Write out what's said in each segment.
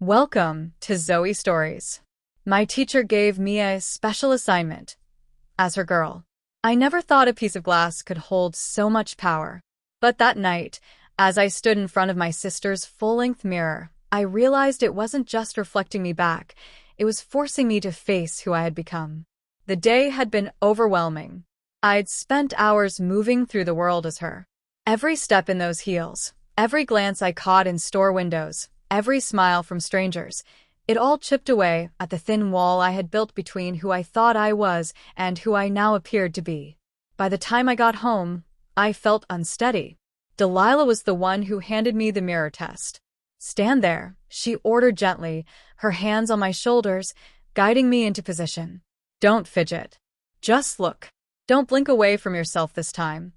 Welcome to Zoe Stories. My teacher gave me a special assignment as her girl. I never thought a piece of glass could hold so much power. But that night, as I stood in front of my sister's full-length mirror, I realized it wasn't just reflecting me back, it was forcing me to face who I had become. The day had been overwhelming. I'd spent hours moving through the world as her. Every step in those heels, every glance I caught in store windows, every smile from strangers, it all chipped away at the thin wall I had built between who I thought I was and who I now appeared to be. By the time I got home, I felt unsteady. Delilah was the one who handed me the mirror test. "Stand there," she ordered gently, her hands on my shoulders, guiding me into position. "Don't fidget. Just look. Don't blink away from yourself this time."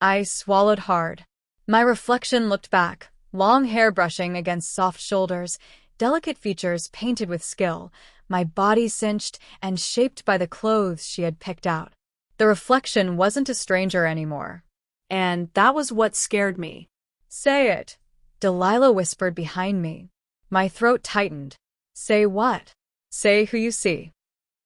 I swallowed hard. My reflection looked back, long hair brushing against soft shoulders, delicate features painted with skill, my body cinched and shaped by the clothes she had picked out. The reflection wasn't a stranger anymore. And that was what scared me. "Say it," Delilah whispered behind me. My throat tightened. "Say what?" "Say who you see."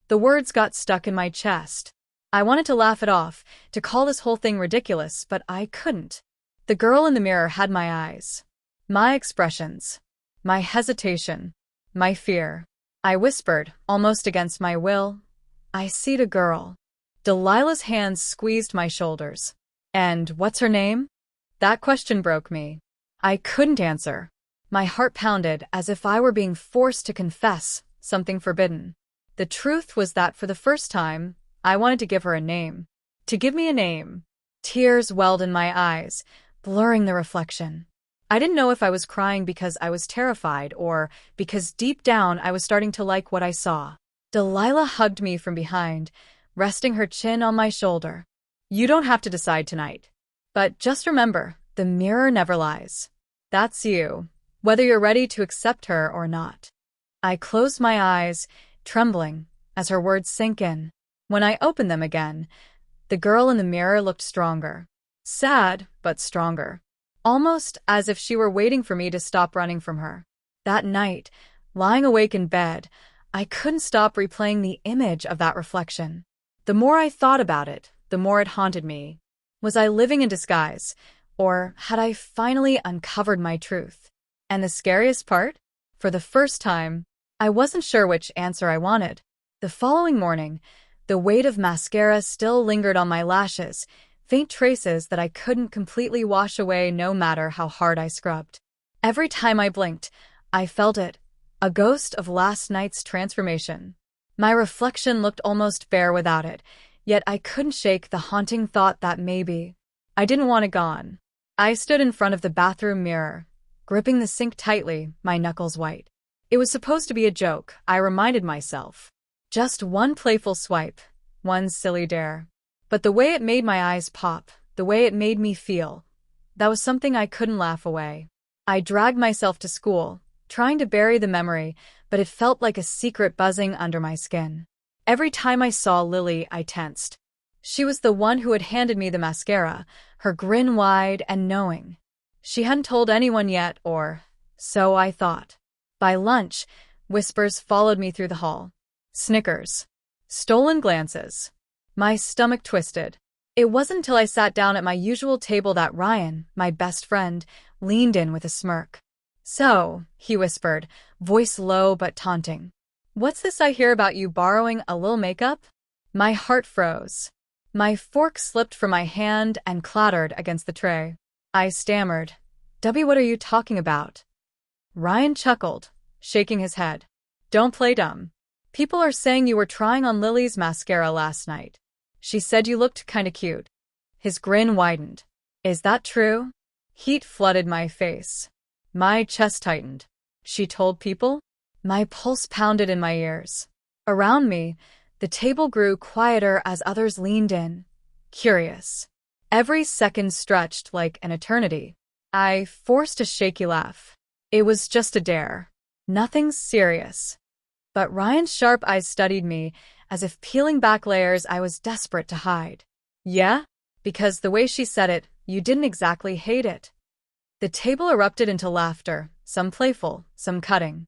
The words got stuck in my chest. I wanted to laugh it off, to call this whole thing ridiculous, but I couldn't. The girl in the mirror had my eyes. My expressions. My hesitation. My fear. I whispered, almost against my will, "I see the girl." Delilah's hands squeezed my shoulders. "And what's her name?" That question broke me. I couldn't answer. My heart pounded as if I were being forced to confess something forbidden. The truth was that for the first time, I wanted to give her a name. To give me a name. Tears welled in my eyes, blurring the reflection. I didn't know if I was crying because I was terrified or because deep down I was starting to like what I saw. Delilah hugged me from behind, resting her chin on my shoulder. "You don't have to decide tonight. But just remember, the mirror never lies. That's you, whether you're ready to accept her or not." I closed my eyes, trembling, as her words sank in. When I opened them again, the girl in the mirror looked stronger. Sad, but stronger. Almost as if she were waiting for me to stop running from her. That night, lying awake in bed, I couldn't stop replaying the image of that reflection. The more I thought about it, the more it haunted me. Was I living in disguise, or had I finally uncovered my truth? And the scariest part? For the first time, I wasn't sure which answer I wanted. The following morning, the weight of mascara still lingered on my lashes, faint traces that I couldn't completely wash away no matter how hard I scrubbed. Every time I blinked, I felt it, a ghost of last night's transformation. My reflection looked almost bare without it, yet I couldn't shake the haunting thought that maybe I didn't want it gone. I stood in front of the bathroom mirror, gripping the sink tightly, my knuckles white. It was supposed to be a joke, I reminded myself. Just one playful swipe, one silly dare. But the way it made my eyes pop, the way it made me feel, that was something I couldn't laugh away. I dragged myself to school, trying to bury the memory, but it felt like a secret buzzing under my skin. Every time I saw Lily, I tensed. She was the one who had handed me the mascara, her grin wide and knowing. She hadn't told anyone yet, or so I thought. By lunch, whispers followed me through the hall. Snickers. Stolen glances. My stomach twisted. It wasn't until I sat down at my usual table that Ryan, my best friend, leaned in with a smirk. "So," he whispered, voice low but taunting. "What's this I hear about you borrowing a little makeup?" My heart froze. My fork slipped from my hand and clattered against the tray. I stammered, "Debbie, what are you talking about?" Ryan chuckled, shaking his head. "Don't play dumb. People are saying you were trying on Lily's mascara last night. She said you looked kinda cute." His grin widened. "Is that true?" Heat flooded my face. My chest tightened. "She told people?" My pulse pounded in my ears. Around me, the table grew quieter as others leaned in, curious. Every second stretched like an eternity. I forced a shaky laugh. It was just a dare. Nothing serious. But Ryan's sharp eyes studied me, as if peeling back layers I was desperate to hide. "Yeah?" Because the way she said it, you didn't exactly hate it. The table erupted into laughter, some playful, some cutting.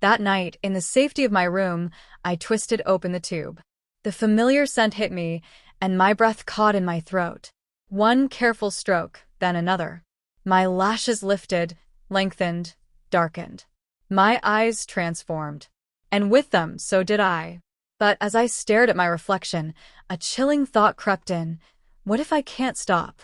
That night, in the safety of my room, I twisted open the tube. The familiar scent hit me, and my breath caught in my throat. One careful stroke, then another. My lashes lifted, lengthened, darkened. My eyes transformed. And with them, so did I. But as I stared at my reflection, a chilling thought crept in. What if I can't stop?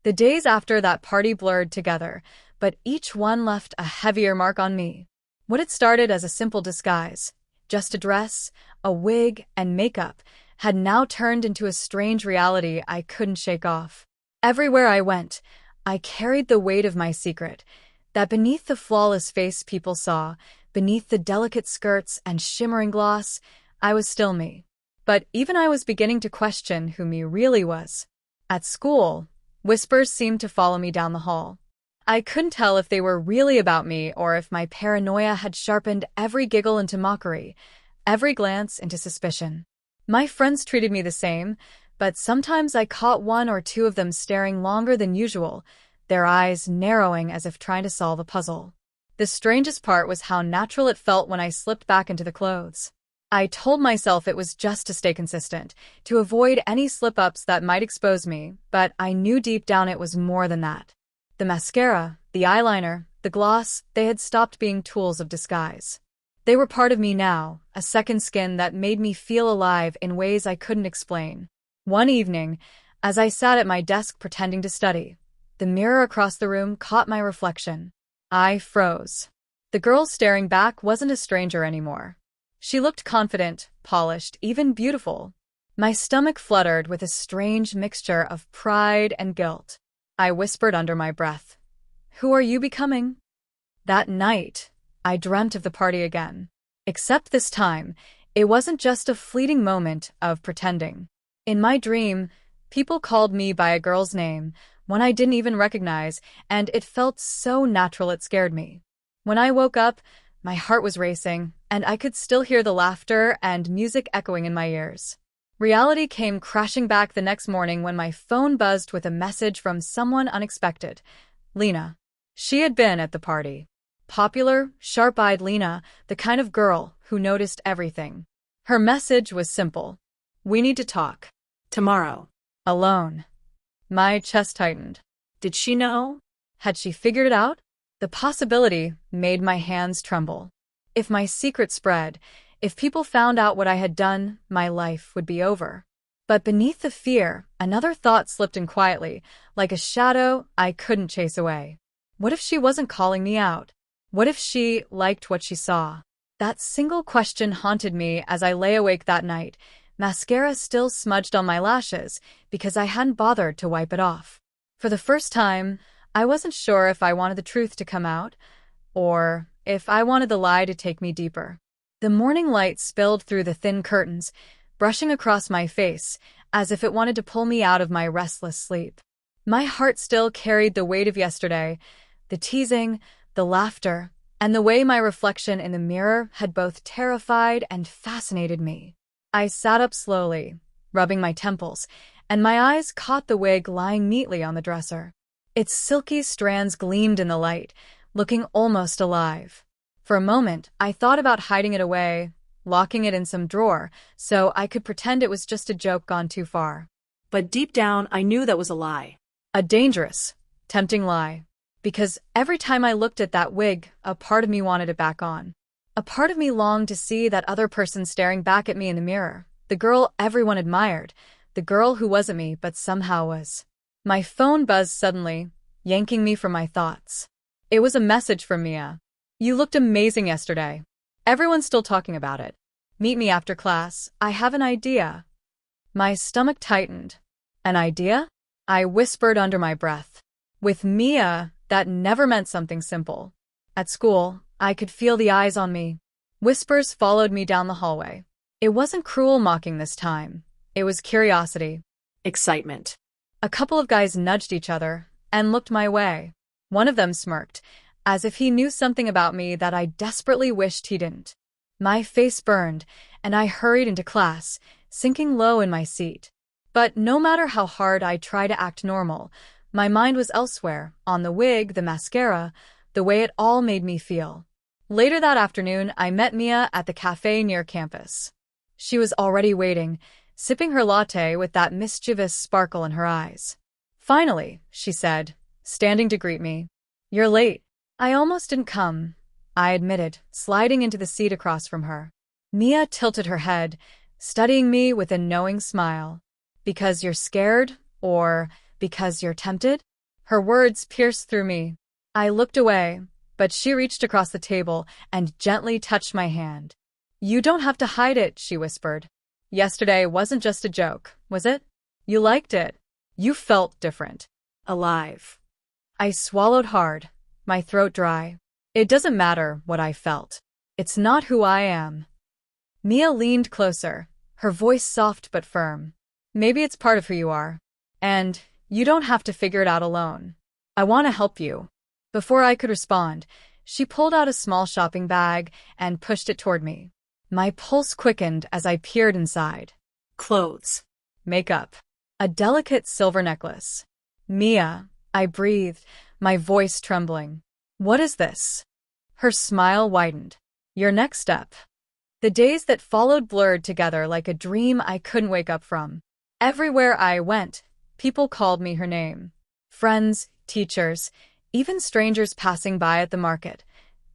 The days after that party blurred together, but each one left a heavier mark on me. What had started as a simple disguise, just a dress, a wig, and makeup, had now turned into a strange reality I couldn't shake off. Everywhere I went, I carried the weight of my secret, that beneath the flawless face people saw, beneath the delicate skirts and shimmering gloss, I was still me. But even I was beginning to question who me really was. At school, whispers seemed to follow me down the hall. I couldn't tell if they were really about me or if my paranoia had sharpened every giggle into mockery, every glance into suspicion. My friends treated me the same, but sometimes I caught one or two of them staring longer than usual, their eyes narrowing as if trying to solve a puzzle. The strangest part was how natural it felt when I slipped back into the clothes. I told myself it was just to stay consistent, to avoid any slip-ups that might expose me, but I knew deep down it was more than that. The mascara, the eyeliner, the gloss, they had stopped being tools of disguise. They were part of me now, a second skin that made me feel alive in ways I couldn't explain. One evening, as I sat at my desk pretending to study, the mirror across the room caught my reflection. I froze. The girl staring back wasn't a stranger anymore. She looked confident, polished, even beautiful. My stomach fluttered with a strange mixture of pride and guilt. I whispered under my breath, "Who are you becoming?" That night, I dreamt of the party again. Except this time, it wasn't just a fleeting moment of pretending. In my dream, people called me by a girl's name, one I didn't even recognize, and it felt so natural it scared me. When I woke up, my heart was racing, and I could still hear the laughter and music echoing in my ears. Reality came crashing back the next morning when my phone buzzed with a message from someone unexpected. Lena. She had been at the party. Popular, sharp-eyed Lena, the kind of girl who noticed everything. Her message was simple. "We need to talk. Tomorrow. Alone." My chest tightened. Did she know? Had she figured it out? The possibility made my hands tremble. If my secret spread, if people found out what I had done, my life would be over. But beneath the fear, another thought slipped in quietly, like a shadow I couldn't chase away. What if she wasn't calling me out? What if she liked what she saw? That single question haunted me as I lay awake that night, mascara still smudged on my lashes because I hadn't bothered to wipe it off. For the first time, I wasn't sure if I wanted the truth to come out, or if I wanted the lie to take me deeper. The morning light spilled through the thin curtains, brushing across my face, as if it wanted to pull me out of my restless sleep. My heart still carried the weight of yesterday, the teasing, the laughter, and the way my reflection in the mirror had both terrified and fascinated me. I sat up slowly, rubbing my temples, and my eyes caught the wig lying neatly on the dresser. Its silky strands gleamed in the light, looking almost alive. For a moment, I thought about hiding it away, locking it in some drawer, so I could pretend it was just a joke gone too far. But deep down, I knew that was a lie. A dangerous, tempting lie. Because every time I looked at that wig, a part of me wanted it back on. A part of me longed to see that other person staring back at me in the mirror, the girl everyone admired, the girl who wasn't me but somehow was. My phone buzzed suddenly, yanking me from my thoughts. It was a message from Mia. "You looked amazing yesterday. Everyone's still talking about it. Meet me after class. I have an idea." My stomach tightened. An idea? I whispered under my breath. With Mia, that never meant something simple. At school, I could feel the eyes on me. Whispers followed me down the hallway. It wasn't cruel mocking this time. It was curiosity. Excitement. A couple of guys nudged each other and looked my way. One of them smirked, as if he knew something about me that I desperately wished he didn't. My face burned, and I hurried into class, sinking low in my seat. But no matter how hard I tried to act normal, my mind was elsewhere, on the wig, the mascara, the way it all made me feel. Later that afternoon, I met Mia at the cafe near campus. She was already waiting, sipping her latte with that mischievous sparkle in her eyes. "Finally," she said, standing to greet me. "You're late." "I almost didn't come," I admitted, sliding into the seat across from her. Mia tilted her head, studying me with a knowing smile. "Because you're scared? Or because you're tempted?" Her words pierced through me. I looked away, but she reached across the table and gently touched my hand. "You don't have to hide it," she whispered. "Yesterday wasn't just a joke, was it? You liked it. You felt different. Alive." I swallowed hard, my throat dry. "It doesn't matter what I felt. It's not who I am." Mia leaned closer, her voice soft but firm. "Maybe it's part of who you are. And you don't have to figure it out alone. I want to help you." Before I could respond, she pulled out a small shopping bag and pushed it toward me. My pulse quickened as I peered inside. Clothes. Makeup. A delicate silver necklace. "Mia," I breathed, my voice trembling. "What is this?" Her smile widened. "Your next step." The days that followed blurred together like a dream I couldn't wake up from. Everywhere I went, people called me her name. Friends, teachers, even strangers passing by at the market.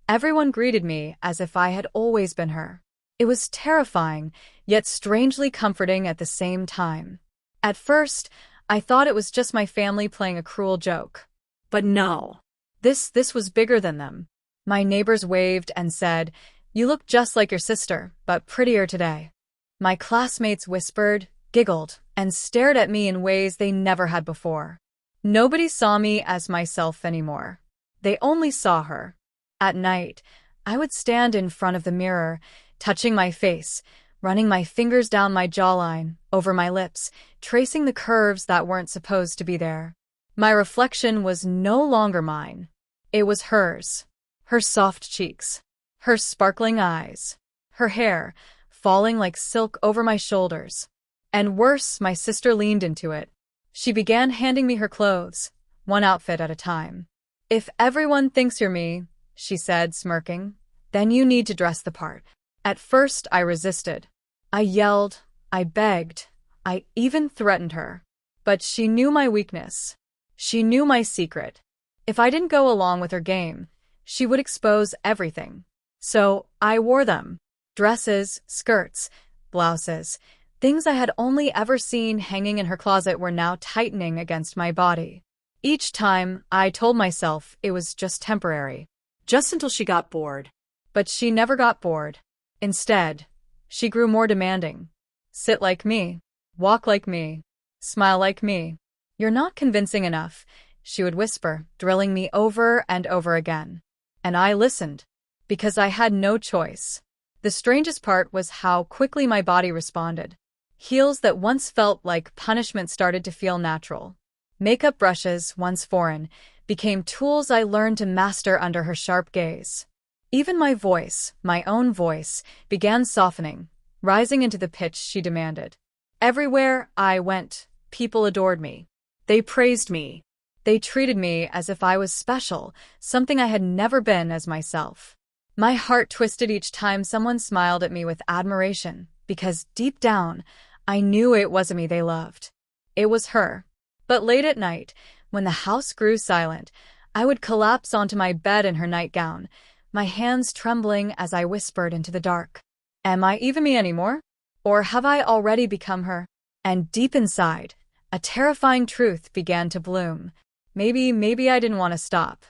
Everyone greeted me as if I had always been her. It was terrifying, yet strangely comforting at the same time. At first, I thought it was just my family playing a cruel joke. But no. This was bigger than them. My neighbors waved and said, "You look just like your sister, but prettier today." My classmates whispered, giggled, and stared at me in ways they never had before. Nobody saw me as myself anymore. They only saw her. At night, I would stand in front of the mirror, touching my face, running my fingers down my jawline, over my lips, tracing the curves that weren't supposed to be there. My reflection was no longer mine. It was hers. Her soft cheeks, her sparkling eyes, her hair falling like silk over my shoulders. And worse, my sister leaned into it. She began handing me her clothes, one outfit at a time. "If everyone thinks you're me," she said, smirking, "then you need to dress the part." At first, I resisted. I yelled, I begged, I even threatened her. But she knew my weakness. She knew my secret. If I didn't go along with her game, she would expose everything. So I wore them. Dresses, skirts, blouses. Things I had only ever seen hanging in her closet were now tightening against my body. Each time, I told myself it was just temporary. Just until she got bored. But she never got bored. Instead, she grew more demanding. "Sit like me. Walk like me. Smile like me. You're not convincing enough," she would whisper, drilling me over and over again. And I listened, because I had no choice. The strangest part was how quickly my body responded. Heels that once felt like punishment started to feel natural. Makeup brushes, once foreign, became tools I learned to master under her sharp gaze. Even my voice, my own voice, began softening, rising into the pitch she demanded. Everywhere I went, people adored me. They praised me. They treated me as if I was special, something I had never been as myself. My heart twisted each time someone smiled at me with admiration, because deep down, I knew it wasn't me they loved. It was her. But late at night, when the house grew silent, I would collapse onto my bed in her nightgown, my hands trembling as I whispered into the dark. Am I even me anymore? Or have I already become her? And deep inside, a terrifying truth began to bloom. Maybe I didn't want to stop.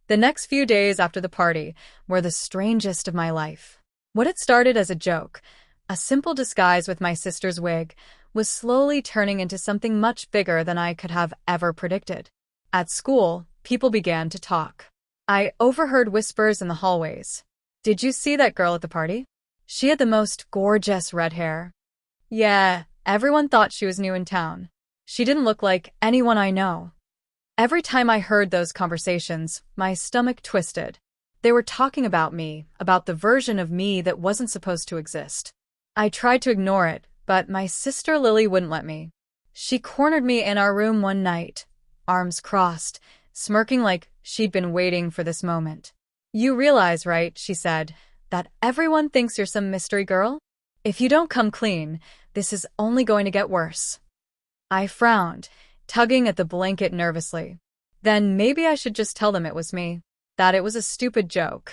The next few days after the party were the strangest of my life. What had started as a joke, a simple disguise with my sister's wig, was slowly turning into something much bigger than I could have ever predicted. At school, people began to talk. I overheard whispers in the hallways. "Did you see that girl at the party? She had the most gorgeous red hair." Yeah, everyone thought she was new in town. She didn't look like anyone I know. Every time I heard those conversations, my stomach twisted. They were talking about me, about the version of me that wasn't supposed to exist. I tried to ignore it, but my sister Lily wouldn't let me. She cornered me in our room one night, arms crossed, smirking like she'd been waiting for this moment. You realize, right, she said, that everyone thinks you're some mystery girl? If you don't come clean, this is only going to get worse. I frowned, tugging at the blanket nervously. Then maybe I should just tell them it was me, that it was a stupid joke.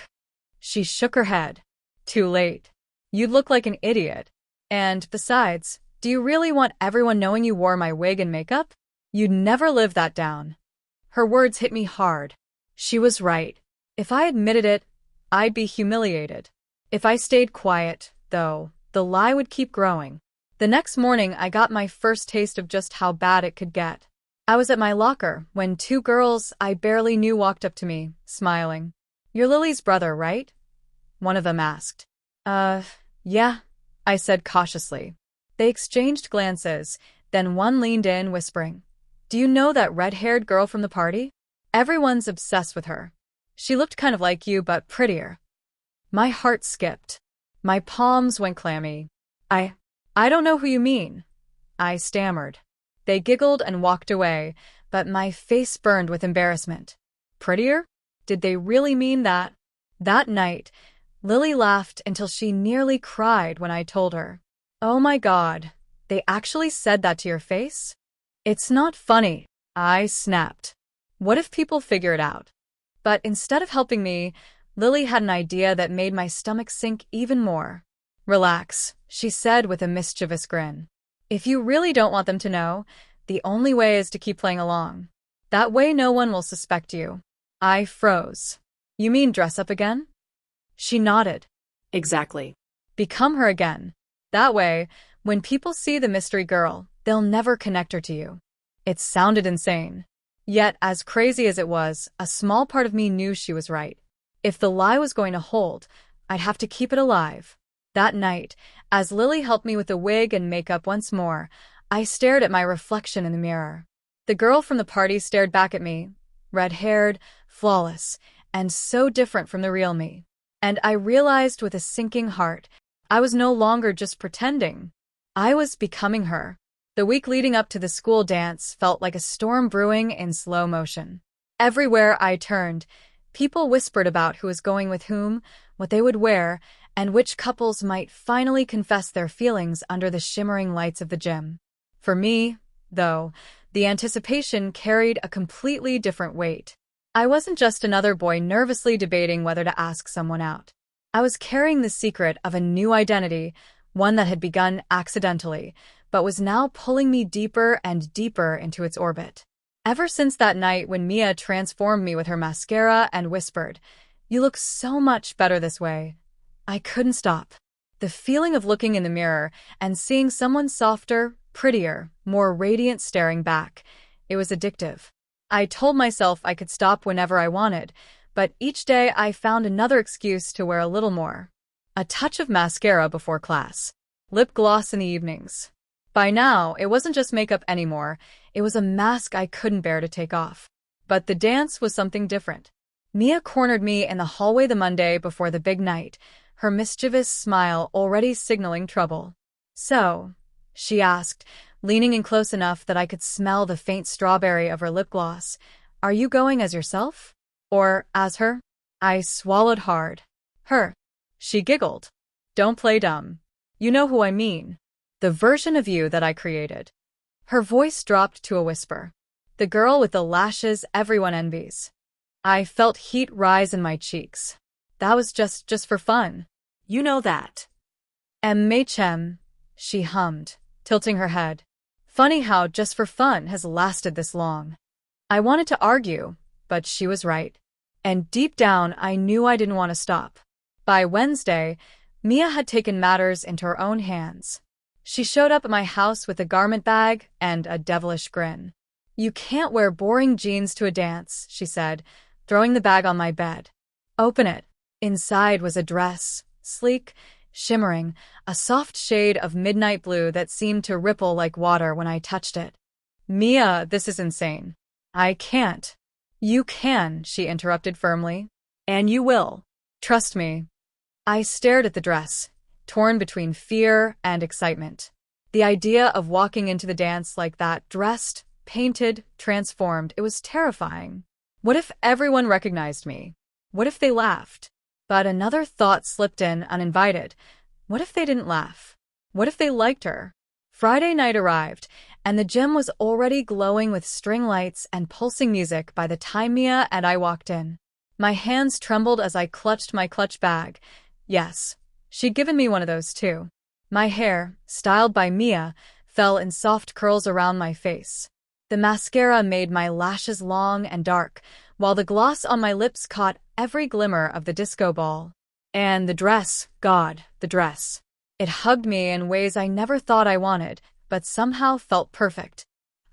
She shook her head. Too late. You'd look like an idiot. And besides, do you really want everyone knowing you wore my wig and makeup? You'd never live that down. Her words hit me hard. She was right. If I admitted it, I'd be humiliated. If I stayed quiet, though, the lie would keep growing. The next morning, I got my first taste of just how bad it could get. I was at my locker when two girls I barely knew walked up to me, smiling. "You're Lily's brother, right?" one of them asked. Yeah, I said cautiously. They exchanged glances, then one leaned in, whispering, "Do you know that red-haired girl from the party? Everyone's obsessed with her. She looked kind of like you, but prettier." My heart skipped. My palms went clammy. I don't know who you mean," I stammered. They giggled and walked away, but my face burned with embarrassment. Prettier? Did they really mean that? That night, Lily laughed until she nearly cried when I told her. "Oh my God, they actually said that to your face?" "It's not funny," I snapped. "What if people figure it out?" But instead of helping me, Lily had an idea that made my stomach sink even more. "Relax," she said with a mischievous grin. "If you really don't want them to know, the only way is to keep playing along. That way no one will suspect you." I froze. "You mean dress up again?" She nodded. "Exactly. Become her again. That way, when people see the mystery girl, they'll never connect her to you." It sounded insane. Yet, as crazy as it was, a small part of me knew she was right. If the lie was going to hold, I'd have to keep it alive. That night, as Lily helped me with the wig and makeup once more, I stared at my reflection in the mirror. The girl from the party stared back at me, red-haired, flawless, and so different from the real me. And I realized with a sinking heart, I was no longer just pretending. I was becoming her. The week leading up to the school dance felt like a storm brewing in slow motion. Everywhere I turned, people whispered about who was going with whom, what they would wear, and which couples might finally confess their feelings under the shimmering lights of the gym. For me, though, the anticipation carried a completely different weight. I wasn't just another boy nervously debating whether to ask someone out. I was carrying the secret of a new identity, one that had begun accidentally, but was now pulling me deeper and deeper into its orbit. Ever since that night when Mia transformed me with her mascara and whispered, "You look so much better this way," I couldn't stop. The feeling of looking in the mirror and seeing someone softer, prettier, more radiant staring back, it was addictive. I told myself I could stop whenever I wanted, but each day I found another excuse to wear a little more. A touch of mascara before class, lip gloss in the evenings. By now, it wasn't just makeup anymore, it was a mask I couldn't bear to take off. But the dance was something different. Mia cornered me in the hallway the Monday before the big night, her mischievous smile already signaling trouble. "So," she asked, leaning in close enough that I could smell the faint strawberry of her lip gloss, "are you going as yourself? Or as her?" I swallowed hard. "Her." She giggled. "Don't play dumb. You know who I mean. The version of you that I created." Her voice dropped to a whisper. "The girl with the lashes everyone envies." I felt heat rise in my cheeks. "That was just for fun. You know that." "MtF," she hummed, tilting her head. Funny how just for fun has lasted this long. I wanted to argue, but she was right. And deep down, I knew I didn't want to stop. By Wednesday, Mia had taken matters into her own hands. She showed up at my house with a garment bag and a devilish grin. "You can't wear boring jeans to a dance," she said, throwing the bag on my bed. "Open it." Inside was a dress, sleek, shimmering, a soft shade of midnight blue that seemed to ripple like water when I touched it. "Mia, this is insane." "I can't." "You can," she interrupted firmly. "And you will. Trust me." I stared at the dress, torn between fear and excitement. The idea of walking into the dance like that, dressed, painted, transformed, it was terrifying. What if everyone recognized me? What if they laughed? But another thought slipped in uninvited. What if they didn't laugh? What if they liked her? Friday night arrived, and the gym was already glowing with string lights and pulsing music by the time Mia and I walked in. My hands trembled as I clutched my clutch bag. Yes, she'd given me one of those too. My hair, styled by Mia, fell in soft curls around my face. The mascara made my lashes long and dark, while the gloss on my lips caught every glimmer of the disco ball. And the dress, God, the dress. It hugged me in ways I never thought I wanted, but somehow felt perfect.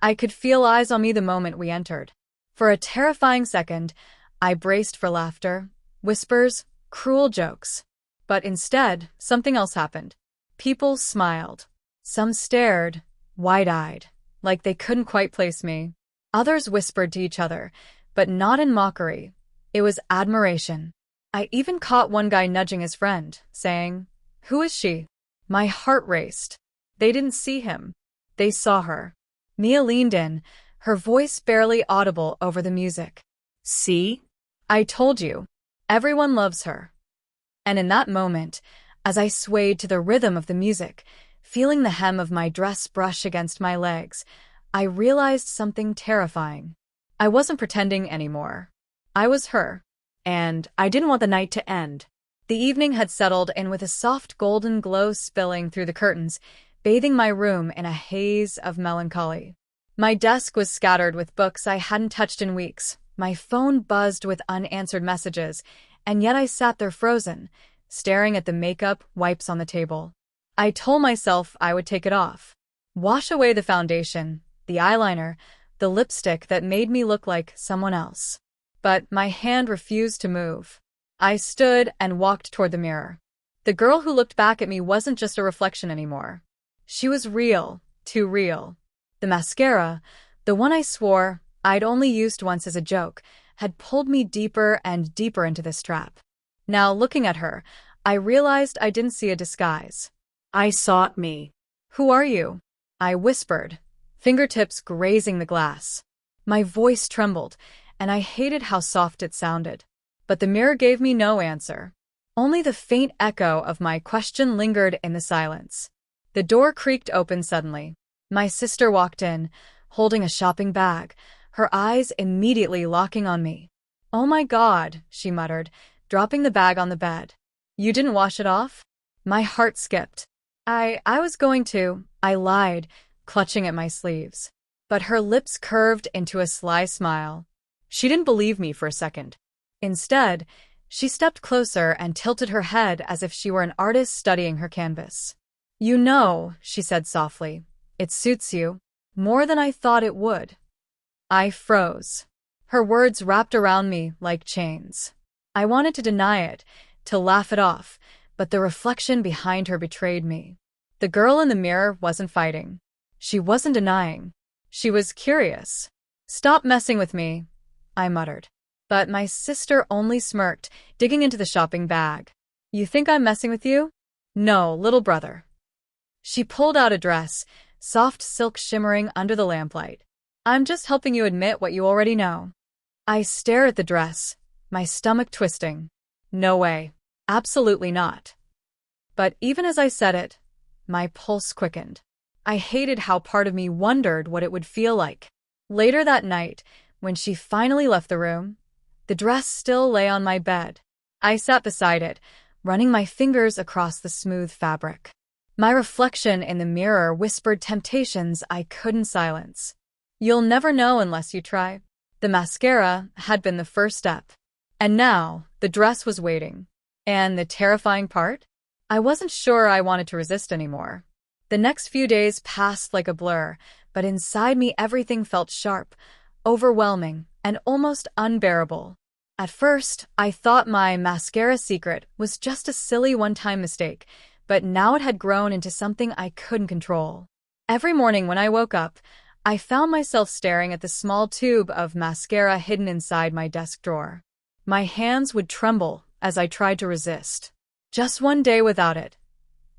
I could feel eyes on me the moment we entered. For a terrifying second, I braced for laughter, whispers, cruel jokes. But instead, something else happened. People smiled. Some stared, wide-eyed, like they couldn't quite place me. Others whispered to each other, but not in mockery. It was admiration. I even caught one guy nudging his friend, saying, "Who is she?" My heart raced. They didn't see him. They saw her. Mia leaned in, her voice barely audible over the music. "See? I told you. Everyone loves her." And in that moment, as I swayed to the rhythm of the music, feeling the hem of my dress brush against my legs, I realized something terrifying. I wasn't pretending anymore. I was her. And I didn't want the night to end. The evening had settled in with a soft golden glow spilling through the curtains, bathing my room in a haze of melancholy. My desk was scattered with books I hadn't touched in weeks. My phone buzzed with unanswered messages, and yet I sat there frozen, staring at the makeup wipes on the table. I told myself I would take it off. Wash away the foundation, the eyeliner, the lipstick that made me look like someone else. But my hand refused to move. I stood and walked toward the mirror. The girl who looked back at me wasn't just a reflection anymore. She was real, too real. The mascara, the one I swore I'd only used once as a joke, had pulled me deeper and deeper into this trap. Now, looking at her, I realized I didn't see a disguise. I saw me. "Who are you?" I whispered, fingertips grazing the glass. My voice trembled, and I hated how soft it sounded. But the mirror gave me no answer. Only the faint echo of my question lingered in the silence. The door creaked open suddenly. My sister walked in, holding a shopping bag, her eyes immediately locking on me. "Oh my God," she muttered, dropping the bag on the bed. "You didn't wash it off?" My heart skipped. I was going to," I lied, clutching at my sleeves. But her lips curved into a sly smile. She didn't believe me for a second. Instead, she stepped closer and tilted her head as if she were an artist studying her canvas. "You know," she said softly, "it suits you. More than I thought it would." I froze. Her words wrapped around me like chains. I wanted to deny it, to laugh it off, but the reflection behind her betrayed me. The girl in the mirror wasn't fighting. She wasn't denying. She was curious. "Stop messing with me," I muttered. But my sister only smirked, digging into the shopping bag. "You think I'm messing with you?" "No, little brother." She pulled out a dress, soft silk shimmering under the lamplight. "I'm just helping you admit what you already know." I stared at the dress, my stomach twisting. No way. Absolutely not. But even as I said it, my pulse quickened. I hated how part of me wondered what it would feel like. Later that night, when she finally left the room, the dress still lay on my bed. I sat beside it, running my fingers across the smooth fabric. My reflection in the mirror whispered temptations I couldn't silence. "You'll never know unless you try." The mascara had been the first step. And now, the dress was waiting. And the terrifying part? I wasn't sure I wanted to resist anymore. The next few days passed like a blur, but inside me everything felt sharp, overwhelming, and almost unbearable. At first, I thought my mascara secret was just a silly one-time mistake, but now it had grown into something I couldn't control. Every morning when I woke up, I found myself staring at the small tube of mascara hidden inside my desk drawer. My hands would tremble as I tried to resist. "Just one day without it,"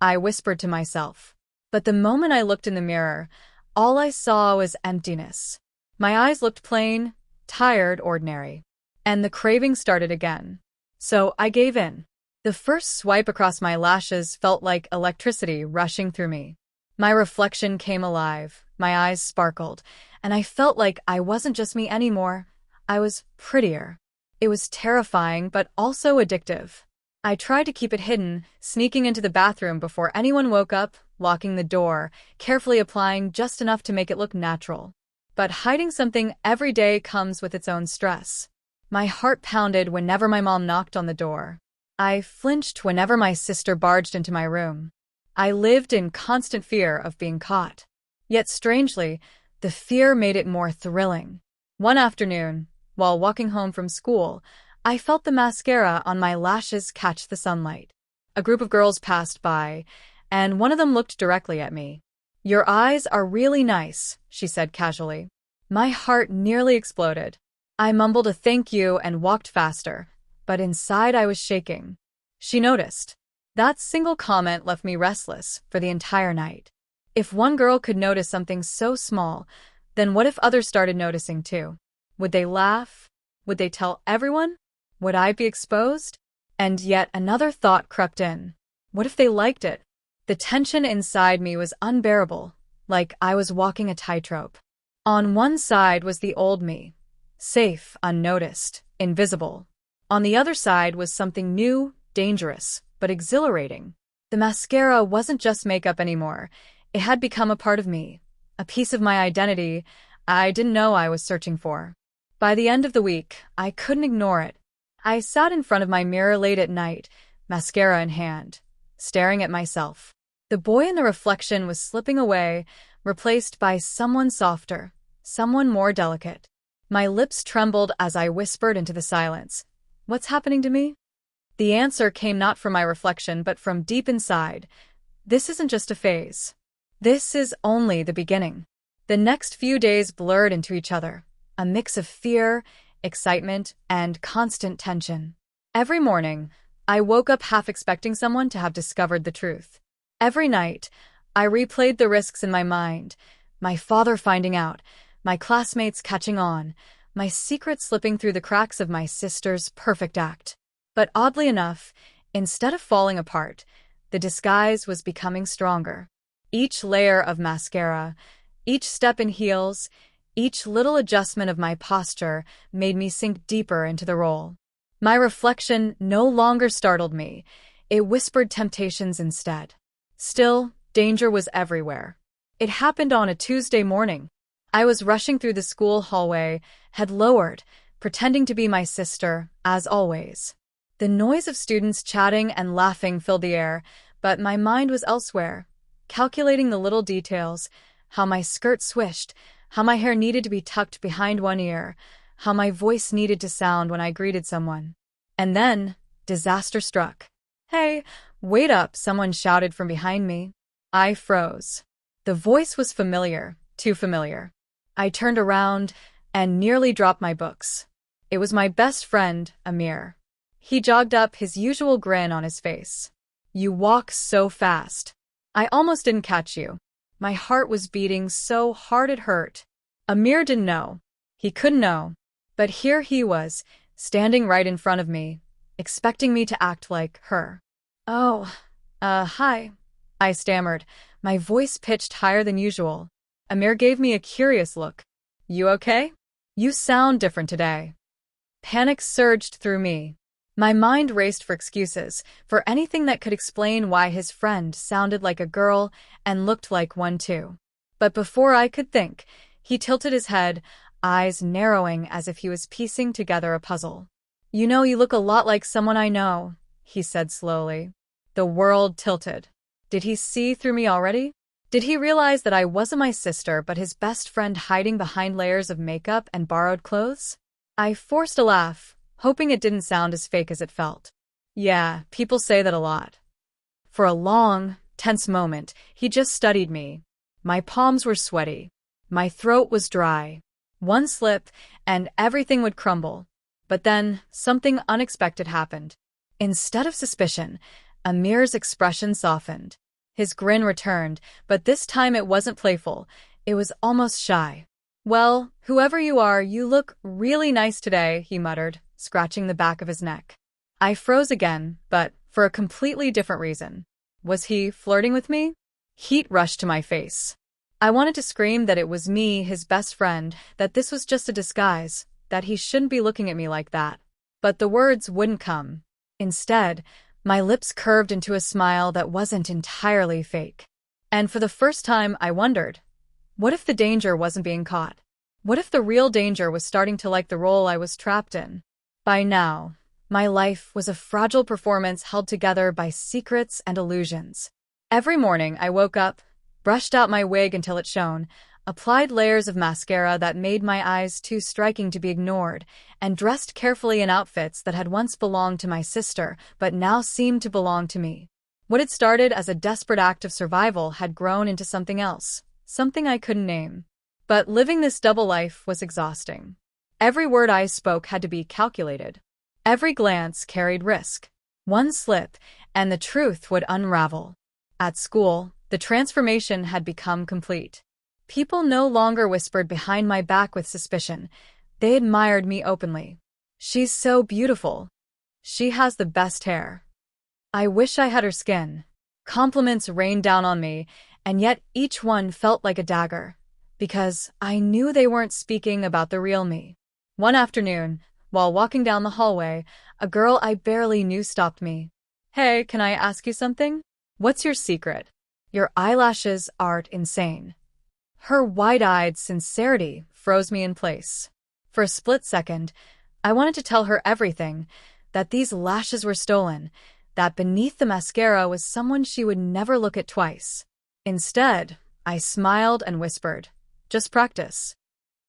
I whispered to myself. But the moment I looked in the mirror, all I saw was emptiness. My eyes looked plain, tired, ordinary. And the craving started again. So I gave in. The first swipe across my lashes felt like electricity rushing through me. My reflection came alive, my eyes sparkled, and I felt like I wasn't just me anymore. I was prettier. It was terrifying, but also addictive. I tried to keep it hidden, sneaking into the bathroom before anyone woke up, locking the door, carefully applying just enough to make it look natural. But hiding something every day comes with its own stress. My heart pounded whenever my mom knocked on the door. I flinched whenever my sister barged into my room. I lived in constant fear of being caught. Yet strangely, the fear made it more thrilling. One afternoon, while walking home from school, I felt the mascara on my lashes catch the sunlight. A group of girls passed by, and one of them looked directly at me. "Your eyes are really nice," she said casually. My heart nearly exploded. I mumbled a thank you and walked faster, but inside I was shaking. She noticed. That single comment left me restless for the entire night. If one girl could notice something so small, then what if others started noticing too? Would they laugh? Would they tell everyone? Would I be exposed? And yet another thought crept in. What if they liked it? The tension inside me was unbearable, like I was walking a tightrope. On one side was the old me, safe, unnoticed, invisible. On the other side was something new, dangerous, but exhilarating. The mascara wasn't just makeup anymore. It had become a part of me, a piece of my identity I didn't know I was searching for. By the end of the week, I couldn't ignore it. I sat in front of my mirror late at night, mascara in hand, staring at myself. The boy in the reflection was slipping away, replaced by someone softer, someone more delicate. My lips trembled as I whispered into the silence. What's happening to me? The answer came not from my reflection but from deep inside. This isn't just a phase. This is only the beginning. The next few days blurred into each other, a mix of fear, excitement, and constant tension. Every morning, I woke up half expecting someone to have discovered the truth. Every night, I replayed the risks in my mind, my father finding out, my classmates catching on, my secret slipping through the cracks of my sister's perfect act. But oddly enough, instead of falling apart, the disguise was becoming stronger. Each layer of mascara, each step in heels, each little adjustment of my posture made me sink deeper into the role. My reflection no longer startled me. It whispered temptations instead. Still, danger was everywhere. It happened on a Tuesday morning. I was rushing through the school hallway, head lowered, pretending to be my sister, as always. The noise of students chatting and laughing filled the air, but my mind was elsewhere, calculating the little details, how my skirt swished, how my hair needed to be tucked behind one ear, how my voice needed to sound when I greeted someone. And then, disaster struck. "Hey, wait up," someone shouted from behind me. I froze. The voice was familiar, too familiar. I turned around and nearly dropped my books. It was my best friend, Amir. He jogged up, his usual grin on his face. "You walk so fast. I almost didn't catch you." My heart was beating so hard it hurt. Amir didn't know. He couldn't know. But here he was, standing right in front of me, expecting me to act like her. "Oh, hi," I stammered, my voice pitched higher than usual. Amir gave me a curious look. "You okay? You sound different today." Panic surged through me. My mind raced for excuses, for anything that could explain why his friend sounded like a girl and looked like one too. But before I could think, he tilted his head, eyes narrowing as if he was piecing together a puzzle. "You know, you look a lot like someone I know," he said slowly. The world tilted. Did he see through me already? Did he realize that I wasn't my sister but his best friend hiding behind layers of makeup and borrowed clothes? I forced a laugh, hoping it didn't sound as fake as it felt. "Yeah, people say that a lot." For a long, tense moment, he just studied me. My palms were sweaty. My throat was dry. One slip, and everything would crumble. But then, something unexpected happened. Instead of suspicion, Amir's expression softened. His grin returned, but this time it wasn't playful. It was almost shy. "Well, whoever you are, you look really nice today," he muttered, scratching the back of his neck. I froze again, but for a completely different reason. Was he flirting with me? Heat rushed to my face. I wanted to scream that it was me, his best friend, that this was just a disguise, that he shouldn't be looking at me like that. But the words wouldn't come. Instead, my lips curved into a smile that wasn't entirely fake. And for the first time, I wondered, what if the danger wasn't being caught? What if the real danger was starting to like the role I was trapped in? By now, my life was a fragile performance held together by secrets and illusions. Every morning, I woke up, brushed out my wig until it shone, applied layers of mascara that made my eyes too striking to be ignored, and dressed carefully in outfits that had once belonged to my sister but now seemed to belong to me. What had started as a desperate act of survival had grown into something else, something I couldn't name. But living this double life was exhausting. Every word I spoke had to be calculated. Every glance carried risk. One slip, and the truth would unravel. At school, the transformation had become complete. People no longer whispered behind my back with suspicion. They admired me openly. She's so beautiful. She has the best hair. I wish I had her skin. Compliments rained down on me, and yet each one felt like a dagger, because I knew they weren't speaking about the real me. One afternoon, while walking down the hallway, a girl I barely knew stopped me. "Hey, can I ask you something? What's your secret? Your eyelashes aren't insane." Her wide-eyed sincerity froze me in place. For a split second, I wanted to tell her everything, that these lashes were stolen, that beneath the mascara was someone she would never look at twice. Instead, I smiled and whispered, "Just practice."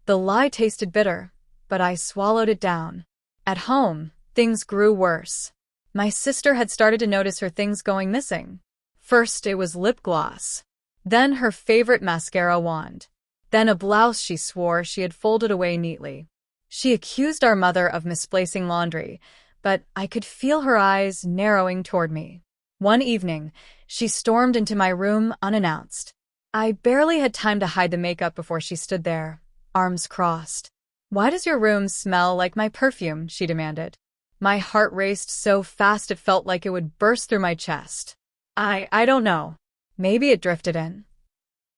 The lie tasted bitter, but I swallowed it down. At home, things grew worse. My sister had started to notice her things going missing. First, it was lip gloss. Then her favorite mascara wand. Then a blouse she swore she had folded away neatly. She accused our mother of misplacing laundry, but I could feel her eyes narrowing toward me. One evening, she stormed into my room unannounced. I barely had time to hide the makeup before she stood there, arms crossed. "Why does your room smell like my perfume?" she demanded. My heart raced so fast it felt like it would burst through my chest. I don't know. Maybe it drifted in."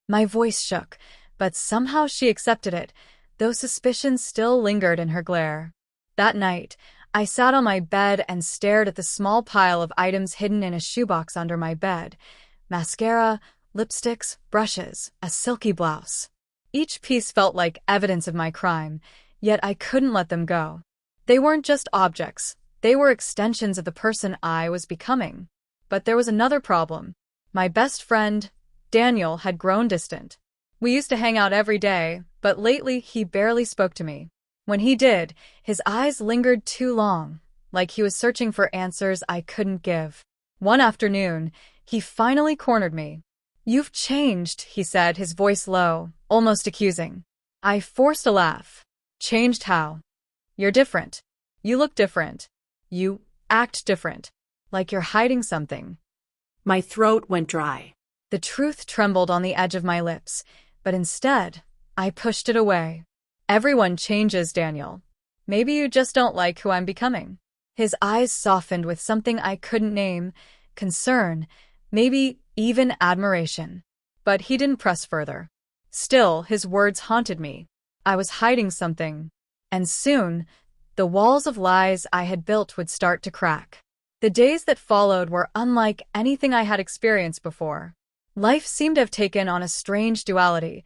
My voice shook, but somehow she accepted it, though suspicion still lingered in her glare. That night, I sat on my bed and stared at the small pile of items hidden in a shoebox under my bed. Mascara, lipsticks, brushes, a silky blouse. Each piece felt like evidence of my crime, yet I couldn't let them go. They weren't just objects, they were extensions of the person I was becoming. But there was another problem. My best friend, Daniel, had grown distant. We used to hang out every day, but lately he barely spoke to me. When he did, his eyes lingered too long, like he was searching for answers I couldn't give. One afternoon, he finally cornered me. "You've changed," he said, his voice low, almost accusing. I forced a laugh. "Changed how?" "You're different. You look different. You act different. Like you're hiding something." My throat went dry. The truth trembled on the edge of my lips, but instead, I pushed it away. "Everyone changes, Daniel. Maybe you just don't like who I'm becoming." His eyes softened with something I couldn't name, concern, maybe even admiration. But he didn't press further. Still, his words haunted me. I was hiding something. And soon, the walls of lies I had built would start to crack. The days that followed were unlike anything I had experienced before. Life seemed to have taken on a strange duality.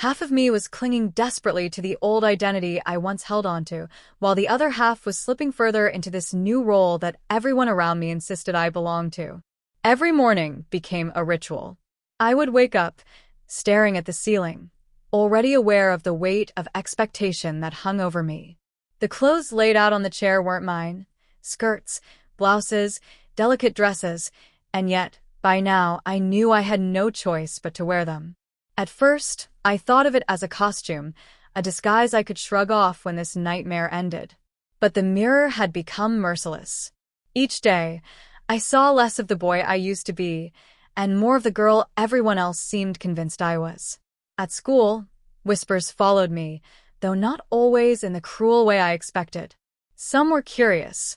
Half of me was clinging desperately to the old identity I once held onto, while the other half was slipping further into this new role that everyone around me insisted I belonged to. Every morning became a ritual. I would wake up, staring at the ceiling, already aware of the weight of expectation that hung over me. The clothes laid out on the chair weren't mine. Skirts, blouses, delicate dresses, and yet, by now, I knew I had no choice but to wear them. At first, I thought of it as a costume, a disguise I could shrug off when this nightmare ended. But the mirror had become merciless. Each day, I saw less of the boy I used to be, and more of the girl everyone else seemed convinced I was. At school, whispers followed me, though not always in the cruel way I expected. Some were curious,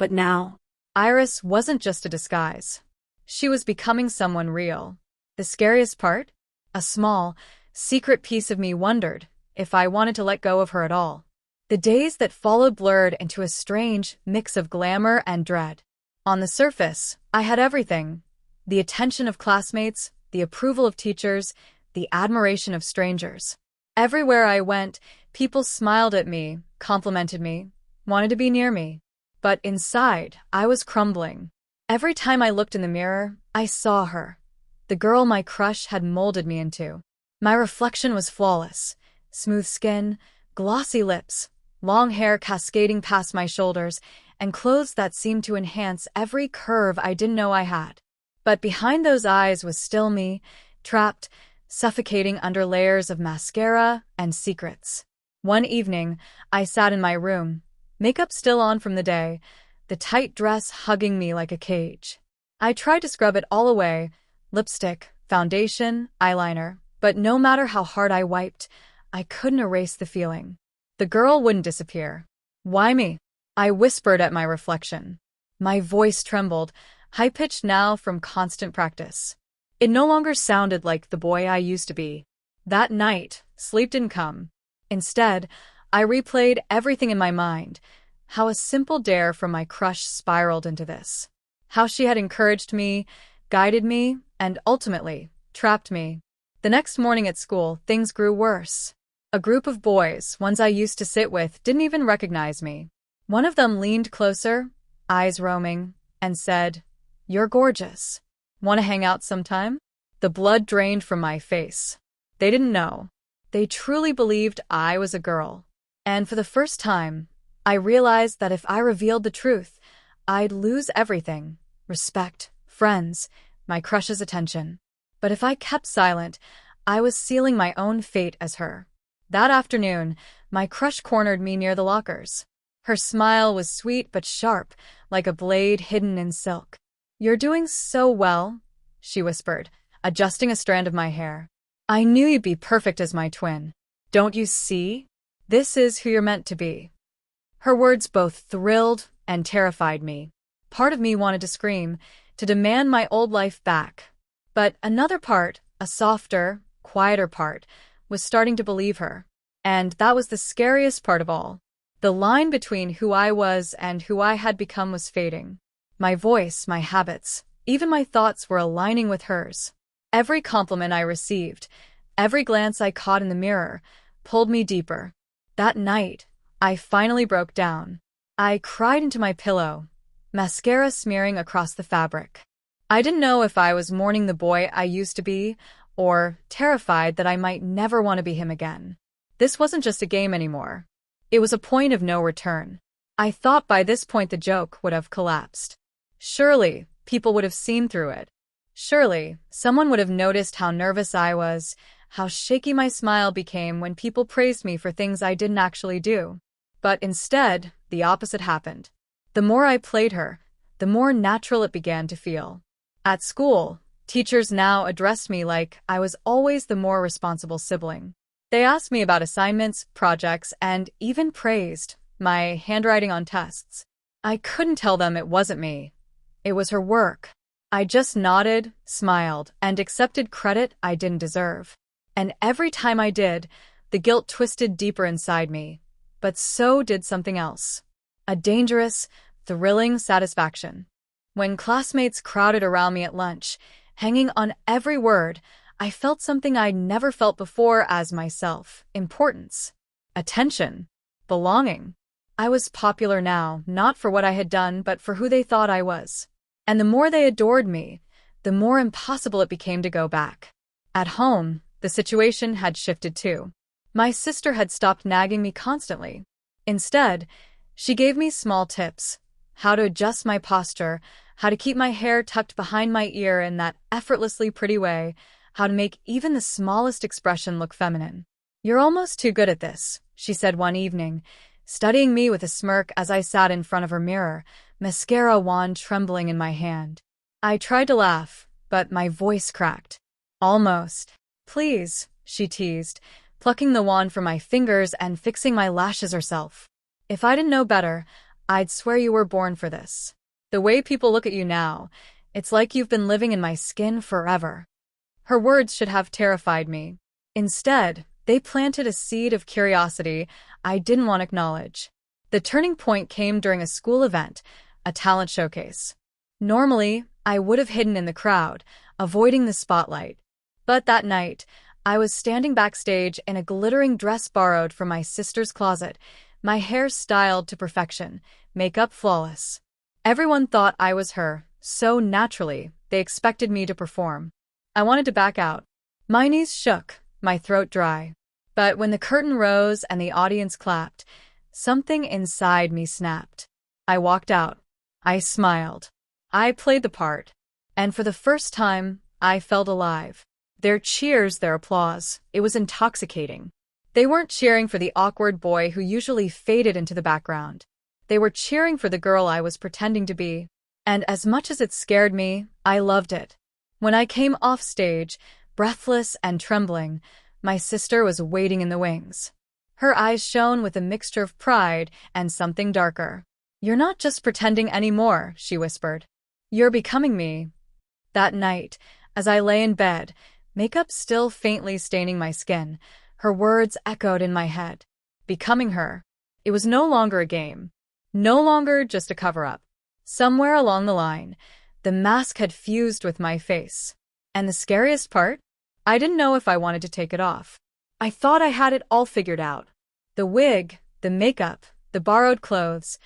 But now, Iris wasn't just a disguise. She was becoming someone real. The scariest part? A small, secret piece of me wondered if I wanted to let go of her at all. The days that followed blurred into a strange mix of glamour and dread. On the surface, I had everything: the attention of classmates, the approval of teachers, the admiration of strangers. Everywhere I went, people smiled at me, complimented me, wanted to be near me. But inside, I was crumbling. Every time I looked in the mirror, I saw her, the girl my crush had molded me into. My reflection was flawless: smooth skin, glossy lips, long hair cascading past my shoulders, and clothes that seemed to enhance every curve I didn't know I had. But behind those eyes was still me, trapped, suffocating under layers of mascara and secrets. One evening, I sat in my room, makeup still on from the day, the tight dress hugging me like a cage. I tried to scrub it all away: lipstick, foundation, eyeliner, but no matter how hard I wiped, I couldn't erase the feeling. The girl wouldn't disappear. Why me? I whispered at my reflection. My voice trembled, high-pitched now from constant practice. It no longer sounded like the boy I used to be. That night, sleep didn't come. Instead, I replayed everything in my mind: how a simple dare from my crush spiraled into this. How she had encouraged me, guided me, and ultimately trapped me. The next morning at school, things grew worse. A group of boys, ones I used to sit with, didn't even recognize me. One of them leaned closer, eyes roaming, and said, "You're gorgeous. Want to hang out sometime?" The blood drained from my face. They didn't know. They truly believed I was a girl. And for the first time, I realized that if I revealed the truth, I'd lose everything: respect, friends, my crush's attention. But if I kept silent, I was sealing my own fate as her. That afternoon, my crush cornered me near the lockers. Her smile was sweet but sharp, like a blade hidden in silk. "You're doing so well," she whispered, adjusting a strand of my hair. "I knew you'd be perfect as my twin. Don't you see? This is who you're meant to be." Her words both thrilled and terrified me. Part of me wanted to scream, to demand my old life back. But another part, a softer, quieter part, was starting to believe her. And that was the scariest part of all. The line between who I was and who I had become was fading. My voice, my habits, even my thoughts were aligning with hers. Every compliment I received, every glance I caught in the mirror, pulled me deeper. That night, I finally broke down. I cried into my pillow, mascara smearing across the fabric. I didn't know if I was mourning the boy I used to be, or terrified that I might never want to be him again. This wasn't just a game anymore. It was a point of no return. I thought by this point the joke would have collapsed. Surely, people would have seen through it. Surely, someone would have noticed how nervous I was, how shaky my smile became when people praised me for things I didn't actually do. But instead, the opposite happened. The more I played her, the more natural it began to feel. At school, teachers now addressed me like I was always the more responsible sibling. They asked me about assignments, projects, and even praised my handwriting on tests. I couldn't tell them it wasn't me. It was her work. I just nodded, smiled, and accepted credit I didn't deserve. And every time I did, the guilt twisted deeper inside me. But so did something else. A dangerous, thrilling satisfaction. When classmates crowded around me at lunch, hanging on every word, I felt something I'd never felt before as myself: importance, attention, belonging. I was popular now, not for what I had done, but for who they thought I was. And the more they adored me, the more impossible it became to go back. At home, the situation had shifted too. My sister had stopped nagging me constantly. Instead, she gave me small tips: how to adjust my posture, how to keep my hair tucked behind my ear in that effortlessly pretty way, how to make even the smallest expression look feminine. "You're almost too good at this," she said one evening, studying me with a smirk as I sat in front of her mirror, mascara wand trembling in my hand. I tried to laugh, but my voice cracked. "Almost. Please," she teased, plucking the wand from my fingers and fixing my lashes herself. If I didn't know better, I'd swear you were born for this. The way people look at you now, it's like you've been living in my skin forever." Her words should have terrified me. Instead, they planted a seed of curiosity I didn't want to acknowledge. The turning point came during a school event, a talent showcase. Normally, I would have hidden in the crowd, avoiding the spotlight. But that night, I was standing backstage in a glittering dress borrowed from my sister's closet, my hair styled to perfection, makeup flawless. Everyone thought I was her, so naturally, they expected me to perform. I wanted to back out. My knees shook, my throat dry. But when the curtain rose and the audience clapped, something inside me snapped. I walked out. I smiled. I played the part. And for the first time, I felt alive. Their cheers, their applause, it was intoxicating. They weren't cheering for the awkward boy who usually faded into the background. They were cheering for the girl I was pretending to be. And as much as it scared me, I loved it. When I came off stage, breathless and trembling, my sister was waiting in the wings. Her eyes shone with a mixture of pride and something darker. "You're not just pretending anymore," she whispered. "You're becoming me." That night, as I lay in bed, makeup still faintly staining my skin, her words echoed in my head. Becoming her. It was no longer a game. No longer just a cover-up. Somewhere along the line, the mask had fused with my face. And the scariest part? I didn't know if I wanted to take it off. I thought I had it all figured out. The wig, the makeup, the borrowed clothes,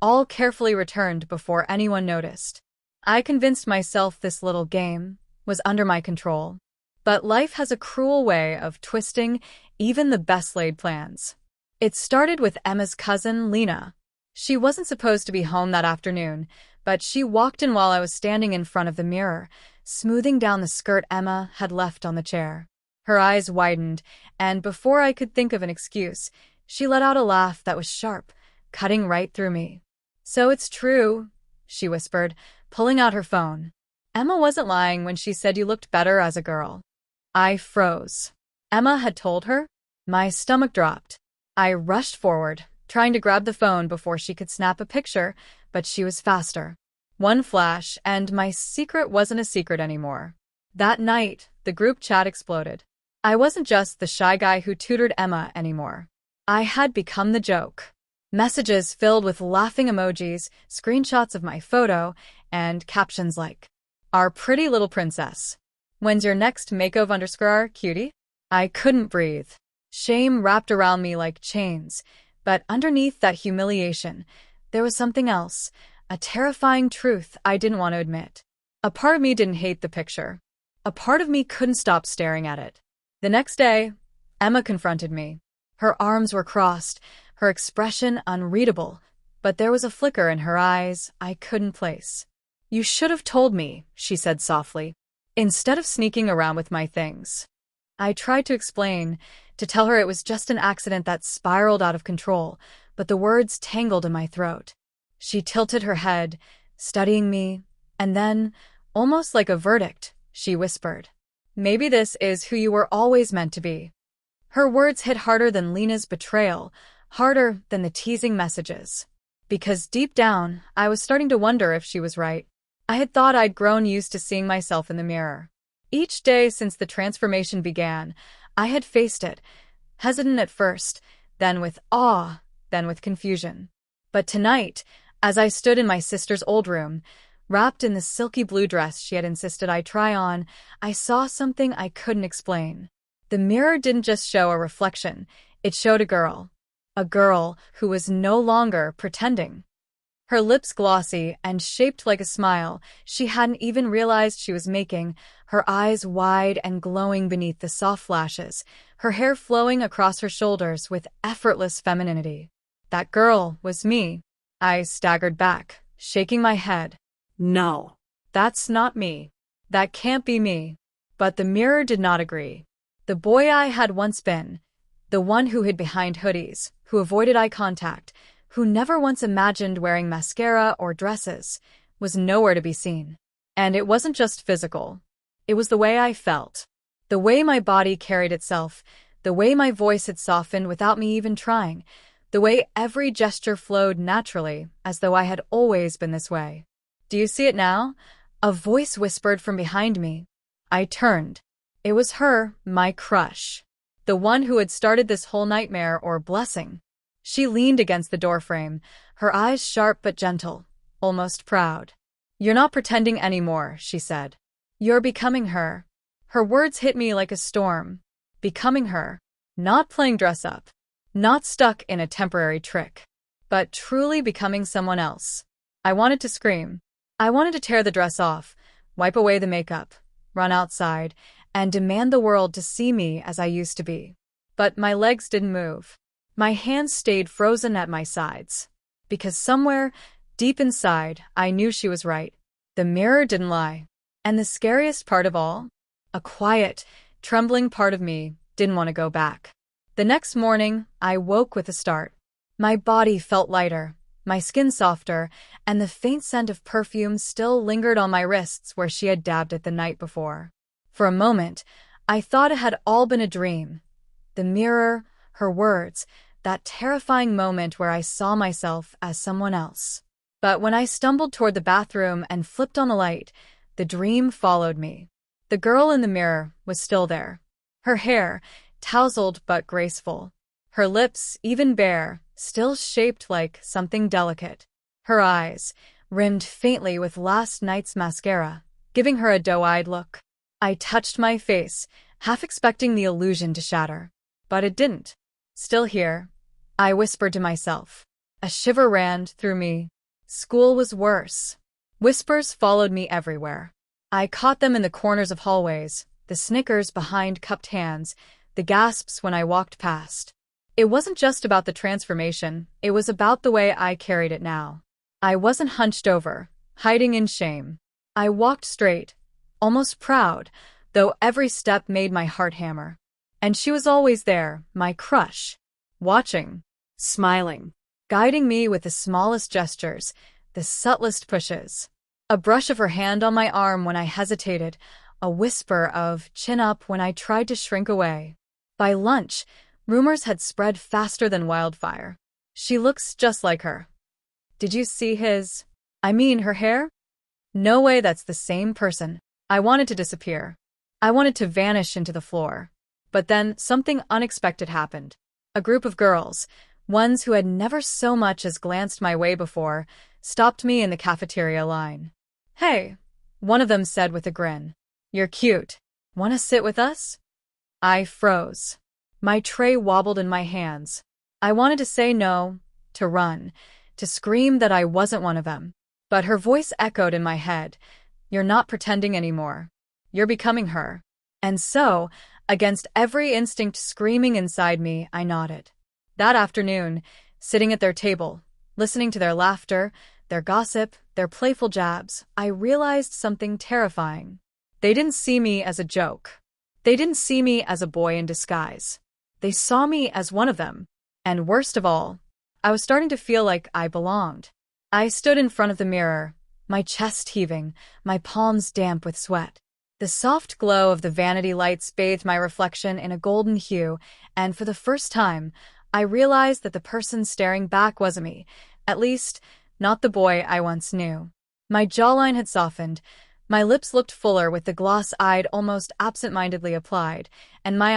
all carefully returned before anyone noticed. I convinced myself this little game was under my control. But life has a cruel way of twisting even the best-laid plans. It started with Emma's cousin, Lena. She wasn't supposed to be home that afternoon, but she walked in while I was standing in front of the mirror, smoothing down the skirt Emma had left on the chair. Her eyes widened, and before I could think of an excuse, she let out a laugh that was sharp, cutting right through me. "So it's true," she whispered, pulling out her phone. "Emma wasn't lying when she said you looked better as a girl." I froze. Emma had told her? My stomach dropped. I rushed forward, trying to grab the phone before she could snap a picture, but she was faster. One flash, and my secret wasn't a secret anymore. That night, the group chat exploded. I wasn't just the shy guy who tutored Emma anymore. I had become the joke. Messages filled with laughing emojis, screenshots of my photo, and captions like, "Our pretty little princess. When's your next makeover cutie?" I couldn't breathe. Shame wrapped around me like chains, but underneath that humiliation, there was something else, a terrifying truth I didn't want to admit. A part of me didn't hate the picture. A part of me couldn't stop staring at it. The next day, Emma confronted me. Her arms were crossed, her expression unreadable, but there was a flicker in her eyes I couldn't place. "You should have told me," she said softly, "instead of sneaking around with my things." I tried to explain, to tell her it was just an accident that spiraled out of control, but the words tangled in my throat. She tilted her head, studying me, and then, almost like a verdict, she whispered, "Maybe this is who you were always meant to be." Her words hit harder than Lena's betrayal, harder than the teasing messages. Because deep down, I was starting to wonder if she was right. I had thought I'd grown used to seeing myself in the mirror. Each day since the transformation began, I had faced it, hesitant at first, then with awe, then with confusion. But tonight, as I stood in my sister's old room, wrapped in the silky blue dress she had insisted I try on, I saw something I couldn't explain. The mirror didn't just show a reflection, it showed a girl. A girl who was no longer pretending. Her lips glossy and shaped like a smile she hadn't even realized she was making, her eyes wide and glowing beneath the soft lashes, her hair flowing across her shoulders with effortless femininity. That girl was me. I staggered back, shaking my head. No. That's not me. That can't be me. But the mirror did not agree. The boy I had once been, the one who hid behind hoodies, who avoided eye contact, who never once imagined wearing mascara or dresses, was nowhere to be seen. And it wasn't just physical. It was the way I felt. The way my body carried itself, the way my voice had softened without me even trying. The way every gesture flowed naturally, as though I had always been this way. "Do you see it now?" A voice whispered from behind me. I turned. It was her, my crush. The one who had started this whole nightmare or blessing. She leaned against the doorframe, her eyes sharp but gentle, almost proud. "You're not pretending anymore," she said. "You're becoming her." Her words hit me like a storm. Becoming her. Not playing dress up. Not stuck in a temporary trick. But truly becoming someone else. I wanted to scream. I wanted to tear the dress off, wipe away the makeup, run outside, and demand the world to see me as I used to be. But my legs didn't move. My hands stayed frozen at my sides. Because somewhere, deep inside, I knew she was right. The mirror didn't lie. And the scariest part of all? A quiet, trembling part of me didn't want to go back. The next morning, I woke with a start. My body felt lighter, my skin softer, and the faint scent of perfume still lingered on my wrists where she had dabbed it the night before. For a moment, I thought it had all been a dream. The mirror, her words, that terrifying moment where I saw myself as someone else. But when I stumbled toward the bathroom and flipped on the light, the dream followed me. The girl in the mirror was still there. Her hair, tousled but graceful. Her lips, even bare, still shaped like something delicate. Her eyes, rimmed faintly with last night's mascara, giving her a doe-eyed look. I touched my face, half expecting the illusion to shatter. But it didn't. "Still here," I whispered to myself. A shiver ran through me. School was worse. Whispers followed me everywhere. I caught them in the corners of hallways, the snickers behind cupped hands, the gasps when I walked past. It wasn't just about the transformation, it was about the way I carried it now. I wasn't hunched over, hiding in shame. I walked straight, almost proud, though every step made my heart hammer. And she was always there, my crush, watching, smiling, guiding me with the smallest gestures, the subtlest pushes. A brush of her hand on my arm when I hesitated, a whisper of chin up when I tried to shrink away. By lunch, rumors had spread faster than wildfire. "She looks just like her." "Did you see her hair?" "No way, that's the same person." I wanted to disappear. I wanted to vanish into the floor. But then something unexpected happened. A group of girls, ones who had never so much as glanced my way before, stopped me in the cafeteria line. "Hey," one of them said with a grin. "You're cute. Want to sit with us?" I froze. My tray wobbled in my hands. I wanted to say no, to run, to scream that I wasn't one of them. But her voice echoed in my head. "You're not pretending anymore. You're becoming her." And so, against every instinct screaming inside me, I nodded. That afternoon, sitting at their table, listening to their laughter, their gossip, their playful jabs, I realized something terrifying. They didn't see me as a joke. They didn't see me as a boy in disguise. They saw me as one of them. And worst of all, I was starting to feel like I belonged. I stood in front of the mirror, my chest heaving, my palms damp with sweat. The soft glow of the vanity lights bathed my reflection in a golden hue, and for the first time, I realized that the person staring back wasn't me, at least, not the boy I once knew. My jawline had softened, my lips looked fuller with the gloss I'd almost absent-mindedly applied, and my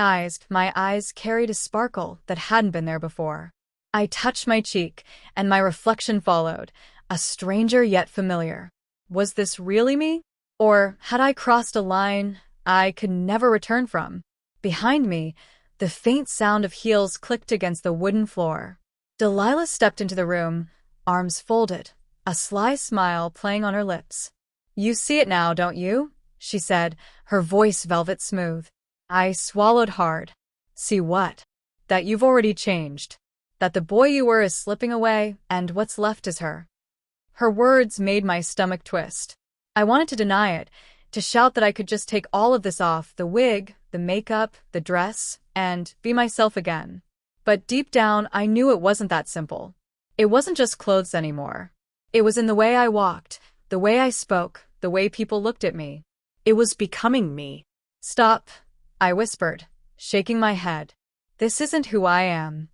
eyes carried a sparkle that hadn't been there before. I touched my cheek, and my reflection followed, a stranger yet familiar. Was this really me? Or had I crossed a line I could never return from? Behind me, the faint sound of heels clicked against the wooden floor. Delilah stepped into the room, arms folded, a sly smile playing on her lips. "You see it now, don't you?" she said, her voice velvet smooth. I swallowed hard. "See what?" "That you've already changed. That the boy you were is slipping away, and what's left is her." Her words made my stomach twist. I wanted to deny it, to shout that I could just take all of this off, the wig, the makeup, the dress, and be myself again. But deep down, I knew it wasn't that simple. It wasn't just clothes anymore. It was in the way I walked, the way I spoke, the way people looked at me. It was becoming me. "Stop," I whispered, shaking my head. "This isn't who I am."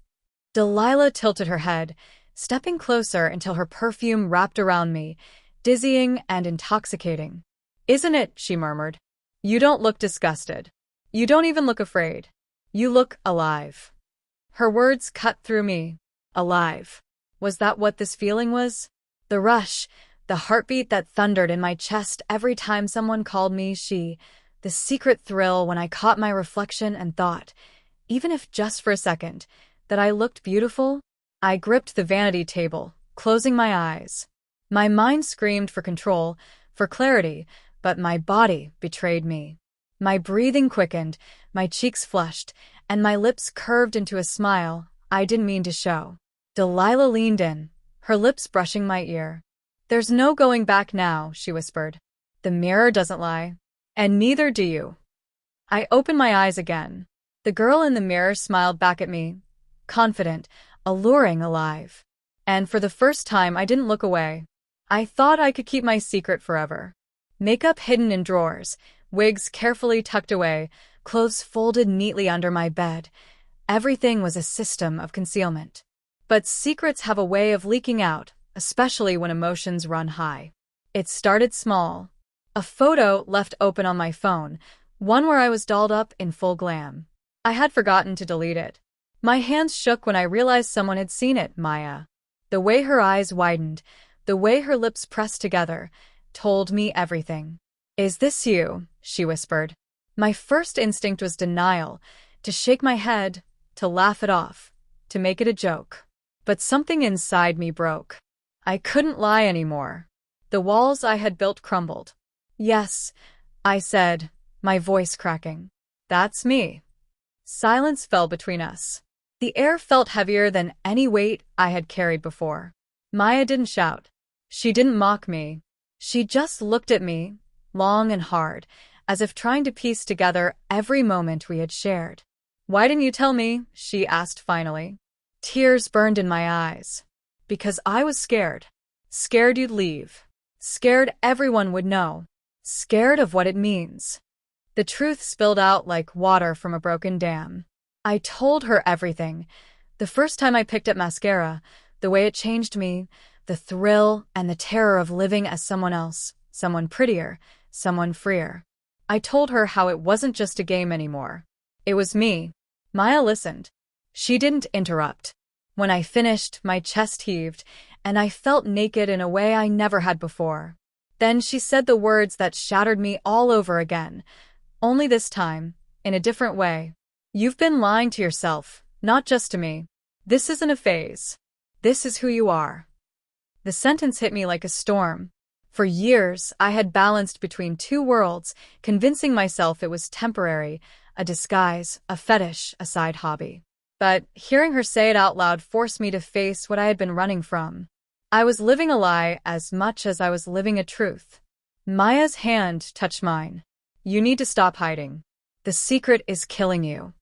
Delilah tilted her head, stepping closer until her perfume wrapped around me, dizzying and intoxicating. "Isn't it?" she murmured. "You don't look disgusted. You don't even look afraid. You look alive." Her words cut through me. Alive. Was that what this feeling was? The rush, the heartbeat that thundered in my chest every time someone called me she, the secret thrill when I caught my reflection and thought, even if just for a second, that I looked beautiful. I gripped the vanity table, closing my eyes. My mind screamed for control, for clarity, but my body betrayed me. My breathing quickened, my cheeks flushed, and my lips curved into a smile I didn't mean to show. Delilah leaned in, her lips brushing my ear. "There's no going back now," she whispered. "The mirror doesn't lie. And neither do you." I opened my eyes again. The girl in the mirror smiled back at me, confident, alluring, alive. And for the first time, I didn't look away. I thought I could keep my secret forever. Makeup hidden in drawers, wigs carefully tucked away, clothes folded neatly under my bed. Everything was a system of concealment. But secrets have a way of leaking out, especially when emotions run high. It started small. A photo left open on my phone, one where I was dolled up in full glam. I had forgotten to delete it. My hands shook when I realized someone had seen it, Maya. The way her eyes widened, the way her lips pressed together, told me everything. "Is this you?" she whispered. My first instinct was denial, to shake my head, to laugh it off, to make it a joke. But something inside me broke. I couldn't lie anymore. The walls I had built crumbled. "Yes," I said, my voice cracking. "That's me." Silence fell between us. The air felt heavier than any weight I had carried before. Maya didn't shout. She didn't mock me. She just looked at me, long and hard, as if trying to piece together every moment we had shared. "Why didn't you tell me?" she asked finally. Tears burned in my eyes. Because I was scared. Scared you'd leave. Scared everyone would know. Scared of what it means. The truth spilled out like water from a broken dam. I told her everything. The first time I picked up mascara, the way it changed me, the thrill and the terror of living as someone else, someone prettier, someone freer. I told her how it wasn't just a game anymore. It was me. Maya listened. She didn't interrupt. When I finished, my chest heaved, and I felt naked in a way I never had before. Then she said the words that shattered me all over again, only this time, in a different way. "You've been lying to yourself, not just to me. This isn't a phase. This is who you are." The sentence hit me like a storm. For years, I had balanced between two worlds, convincing myself it was temporary, a disguise, a fetish, a side hobby. But hearing her say it out loud forced me to face what I had been running from. I was living a lie as much as I was living a truth. Maya's hand touched mine. "You need to stop hiding. The secret is killing you."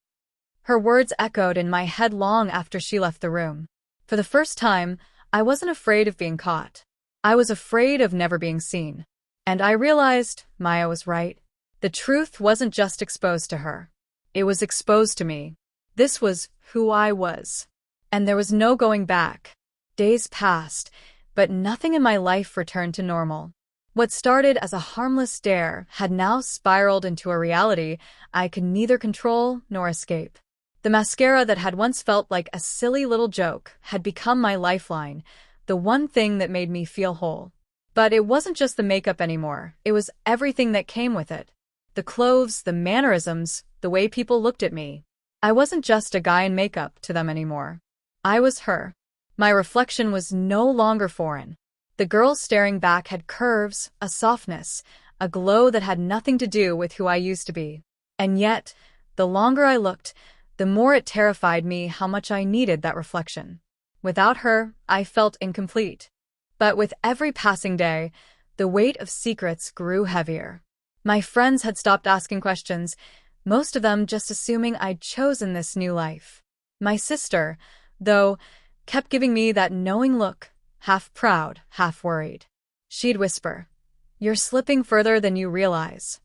Her words echoed in my head long after she left the room. For the first time, I wasn't afraid of being caught. I was afraid of never being seen. And I realized Maya was right. The truth wasn't just exposed to her. It was exposed to me. This was who I was. And there was no going back. Days passed, but nothing in my life returned to normal. What started as a harmless dare had now spiraled into a reality I could neither control nor escape. The mascara that had once felt like a silly little joke had become my lifeline, the one thing that made me feel whole. But it wasn't just the makeup anymore, it was everything that came with it. The clothes, the mannerisms, the way people looked at me. I wasn't just a guy in makeup to them anymore. I was her. My reflection was no longer foreign. The girl staring back had curves, a softness, a glow that had nothing to do with who I used to be. And yet, the longer I looked, the more it terrified me how much I needed that reflection. Without her, I felt incomplete. But with every passing day, the weight of secrets grew heavier. My friends had stopped asking questions, most of them just assuming I'd chosen this new life. My sister, though, kept giving me that knowing look, half proud, half worried. She'd whisper, "You're slipping further than you realize."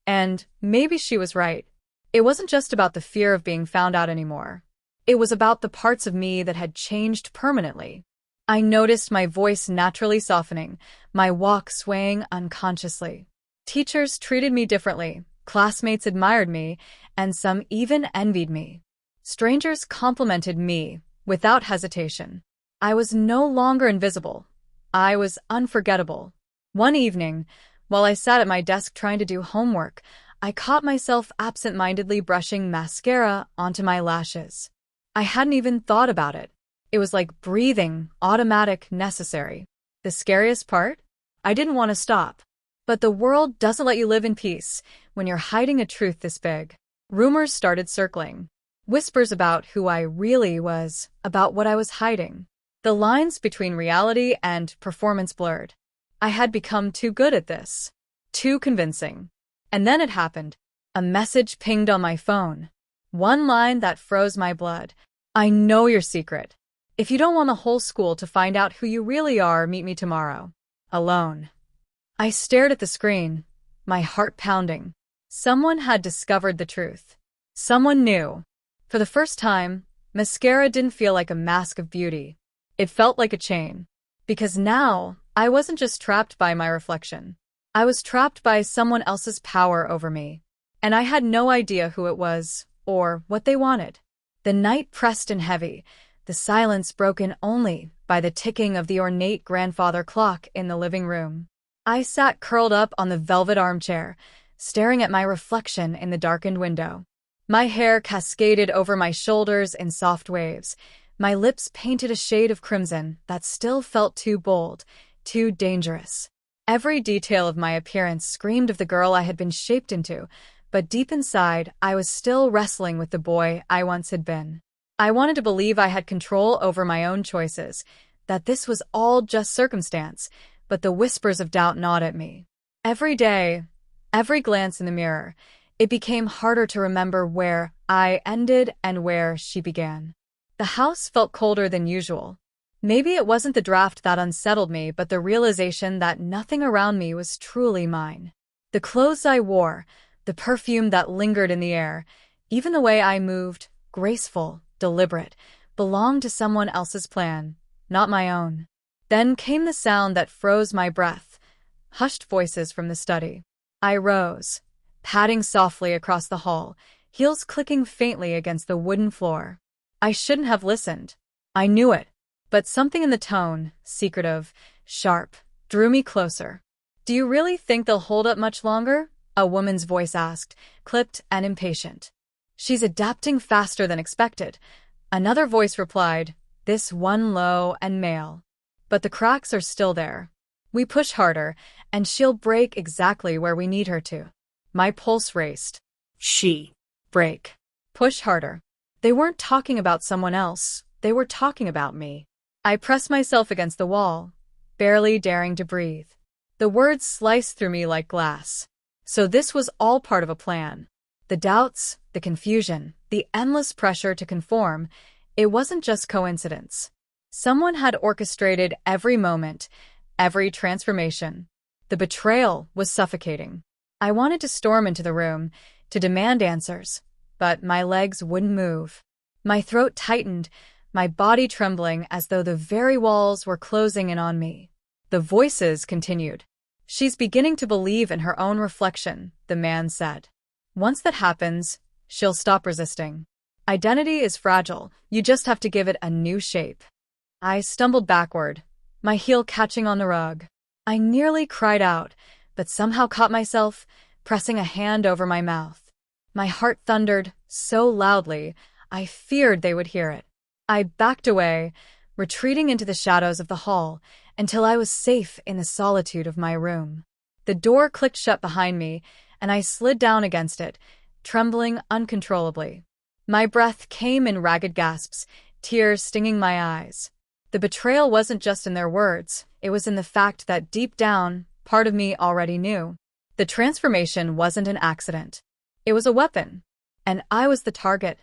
And maybe she was right. It wasn't just about the fear of being found out anymore. It was about the parts of me that had changed permanently. I noticed my voice naturally softening, my walk swaying unconsciously. Teachers treated me differently, classmates admired me, and some even envied me. Strangers complimented me without hesitation. I was no longer invisible. I was unforgettable. One evening, while I sat at my desk trying to do homework, I caught myself absent-mindedly brushing mascara onto my lashes. I hadn't even thought about it. It was like breathing, automatic, necessary. The scariest part? I didn't want to stop. But the world doesn't let you live in peace when you're hiding a truth this big. Rumors started circling. Whispers about who I really was, about what I was hiding. The lines between reality and performance blurred. I had become too good at this. Too convincing. And then it happened. A message pinged on my phone. One line that froze my blood. I know your secret. If you don't want the whole school to find out who you really are, meet me tomorrow. Alone. I stared at the screen, my heart pounding. Someone had discovered the truth. Someone knew. For the first time, mascara didn't feel like a mask of beauty. It felt like a chain. Because now, I wasn't just trapped by my reflection. I was trapped by someone else's power over me. And I had no idea who it was, or what they wanted. The night pressed in heavy, the silence broken only by the ticking of the ornate grandfather clock in the living room. I sat curled up on the velvet armchair, staring at my reflection in the darkened window. My hair cascaded over my shoulders in soft waves. My lips painted a shade of crimson that still felt too bold, too dangerous. Every detail of my appearance screamed of the girl I had been shaped into, but deep inside, I was still wrestling with the boy I once had been. I wanted to believe I had control over my own choices, that this was all just circumstance, but the whispers of doubt gnawed at me. Every day, every glance in the mirror, it became harder to remember where I ended and where she began. The house felt colder than usual. Maybe it wasn't the draft that unsettled me, but the realization that nothing around me was truly mine. The clothes I wore, the perfume that lingered in the air, even the way I moved, graceful, deliberate, belonged to someone else's plan, not my own. Then came the sound that froze my breath, hushed voices from the study. I rose, padding softly across the hall, heels clicking faintly against the wooden floor. I shouldn't have listened. I knew it. But something in the tone, secretive, sharp, drew me closer. Do you really think they'll hold up much longer? A woman's voice asked, clipped and impatient. She's adapting faster than expected. Another voice replied, this one low and male. But the cracks are still there. We push harder, and she'll break exactly where we need her to. My pulse raced. Break. Push harder. They weren't talking about someone else. They were talking about me. I pressed myself against the wall, barely daring to breathe. The words sliced through me like glass. So this was all part of a plan. The doubts, the confusion, the endless pressure to conform, it wasn't just coincidence. Someone had orchestrated every moment, every transformation. The betrayal was suffocating. I wanted to storm into the room, to demand answers, but my legs wouldn't move. My throat tightened, my body trembling as though the very walls were closing in on me. The voices continued. She's beginning to believe in her own reflection, the man said. Once that happens, she'll stop resisting. Identity is fragile, you just have to give it a new shape. I stumbled backward, my heel catching on the rug. I nearly cried out, but somehow caught myself, pressing a hand over my mouth. My heart thundered so loudly, I feared they would hear it. I backed away, retreating into the shadows of the hall, until I was safe in the solitude of my room. The door clicked shut behind me, and I slid down against it, trembling uncontrollably. My breath came in ragged gasps, tears stinging my eyes. The betrayal wasn't just in their words, it was in the fact that deep down, part of me already knew. The transformation wasn't an accident. It was a weapon. And I was the target.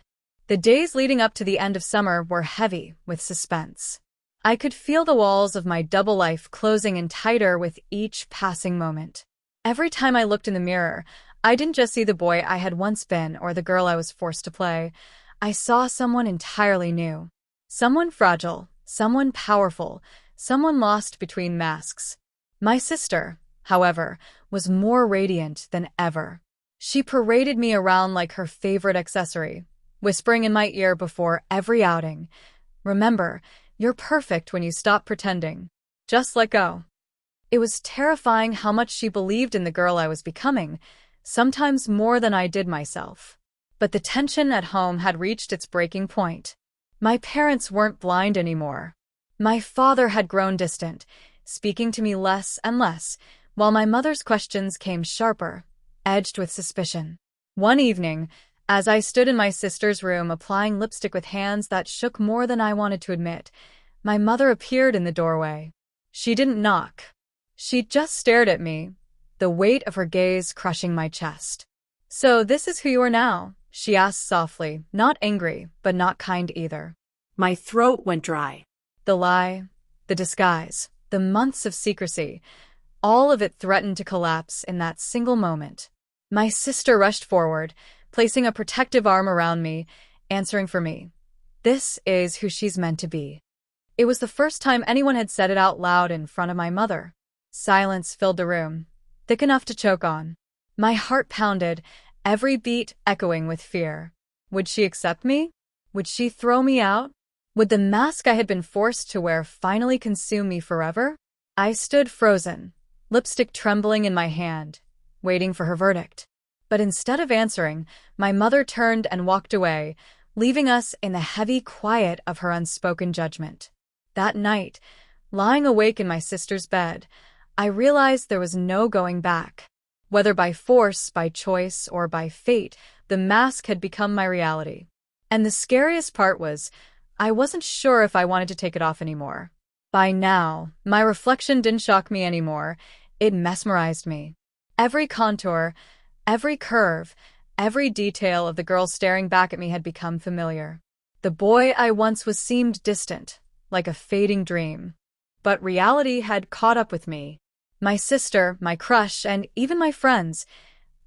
The days leading up to the end of summer were heavy with suspense. I could feel the walls of my double life closing in tighter with each passing moment. Every time I looked in the mirror, I didn't just see the boy I had once been or the girl I was forced to play. I saw someone entirely new. Someone fragile, someone powerful, someone lost between masks. My sister, however, was more radiant than ever. She paraded me around like her favorite accessory, whispering in my ear before every outing, "Remember, you're perfect when you stop pretending. Just let go." It was terrifying how much she believed in the girl I was becoming, sometimes more than I did myself. But the tension at home had reached its breaking point. My parents weren't blind anymore. My father had grown distant, speaking to me less and less, while my mother's questions came sharper, edged with suspicion. One evening, as I stood in my sister's room applying lipstick with hands that shook more than I wanted to admit, my mother appeared in the doorway. She didn't knock. She just stared at me, the weight of her gaze crushing my chest. "So this is who you are now?" she asked softly, not angry, but not kind either. My throat went dry. The lie, the disguise, the months of secrecy, all of it threatened to collapse in that single moment. My sister rushed forward, placing a protective arm around me, answering for me. This is who she's meant to be. It was the first time anyone had said it out loud in front of my mother. Silence filled the room, thick enough to choke on. My heart pounded, every beat echoing with fear. Would she accept me? Would she throw me out? Would the mask I had been forced to wear finally consume me forever? I stood frozen, lipstick trembling in my hand, waiting for her verdict. But instead of answering, my mother turned and walked away, leaving us in the heavy quiet of her unspoken judgment. That night, lying awake in my sister's bed, I realized there was no going back. Whether by force, by choice, or by fate, the mask had become my reality. And the scariest part was, I wasn't sure if I wanted to take it off anymore. By now, my reflection didn't shock me anymore. It mesmerized me. Every contour, every curve, every detail of the girl staring back at me had become familiar. The boy I once was seemed distant, like a fading dream. But reality had caught up with me. My sister, my crush, and even my friends,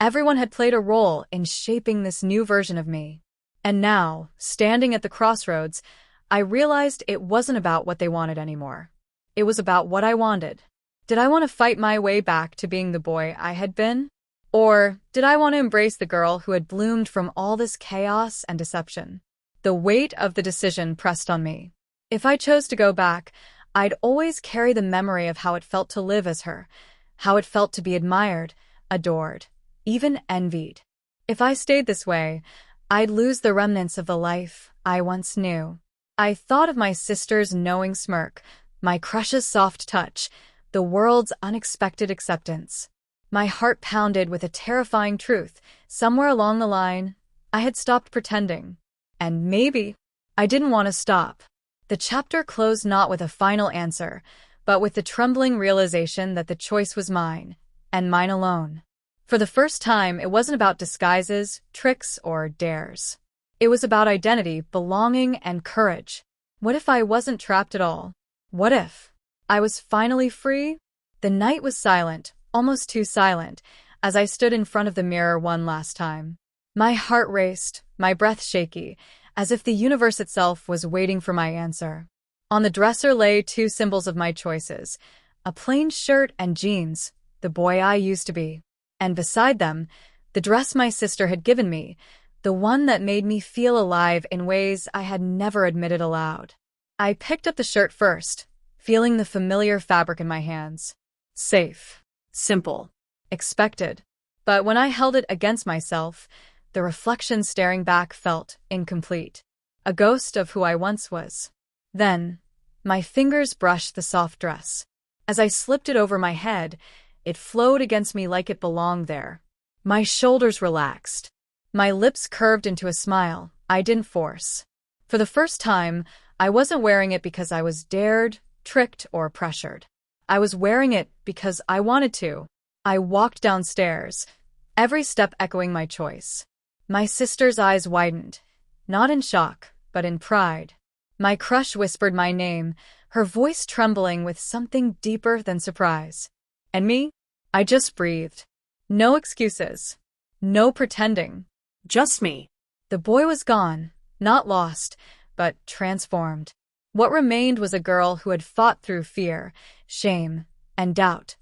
everyone had played a role in shaping this new version of me. And now, standing at the crossroads, I realized it wasn't about what they wanted anymore. It was about what I wanted. Did I want to fight my way back to being the boy I had been? Or did I want to embrace the girl who had bloomed from all this chaos and deception? The weight of the decision pressed on me. If I chose to go back, I'd always carry the memory of how it felt to live as her, how it felt to be admired, adored, even envied. If I stayed this way, I'd lose the remnants of the life I once knew. I thought of my sister's knowing smirk, my crush's soft touch, the world's unexpected acceptance. My heart pounded with a terrifying truth. Somewhere along the line, I had stopped pretending. And maybe I didn't want to stop. The chapter closed not with a final answer, but with the trembling realization that the choice was mine, and mine alone. For the first time, it wasn't about disguises, tricks, or dares. It was about identity, belonging, and courage. What if I wasn't trapped at all? What if I was finally free? The night was silent, almost too silent, as I stood in front of the mirror one last time. My heart raced, my breath shaky, as if the universe itself was waiting for my answer. On the dresser lay two symbols of my choices, a plain shirt and jeans, the boy I used to be. And beside them, the dress my sister had given me, the one that made me feel alive in ways I had never admitted aloud. I picked up the shirt first, feeling the familiar fabric in my hands. Safe. Simple. Expected. But when I held it against myself, the reflection staring back felt incomplete. A ghost of who I once was. Then, my fingers brushed the soft dress. As I slipped it over my head, it flowed against me like it belonged there. My shoulders relaxed. My lips curved into a smile I didn't force. For the first time, I wasn't wearing it because I was dared, tricked, or pressured. I was wearing it because I wanted to. I walked downstairs, every step echoing my choice. My sister's eyes widened, not in shock, but in pride. My crush whispered my name, her voice trembling with something deeper than surprise. And me? I just breathed. No excuses. No pretending. Just me. The boy was gone, Not lost, but transformed. What remained was a girl who had fought through fear, shame, and doubt,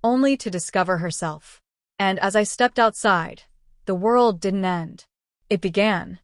only to discover herself. And as I stepped outside, the world didn't end. It began.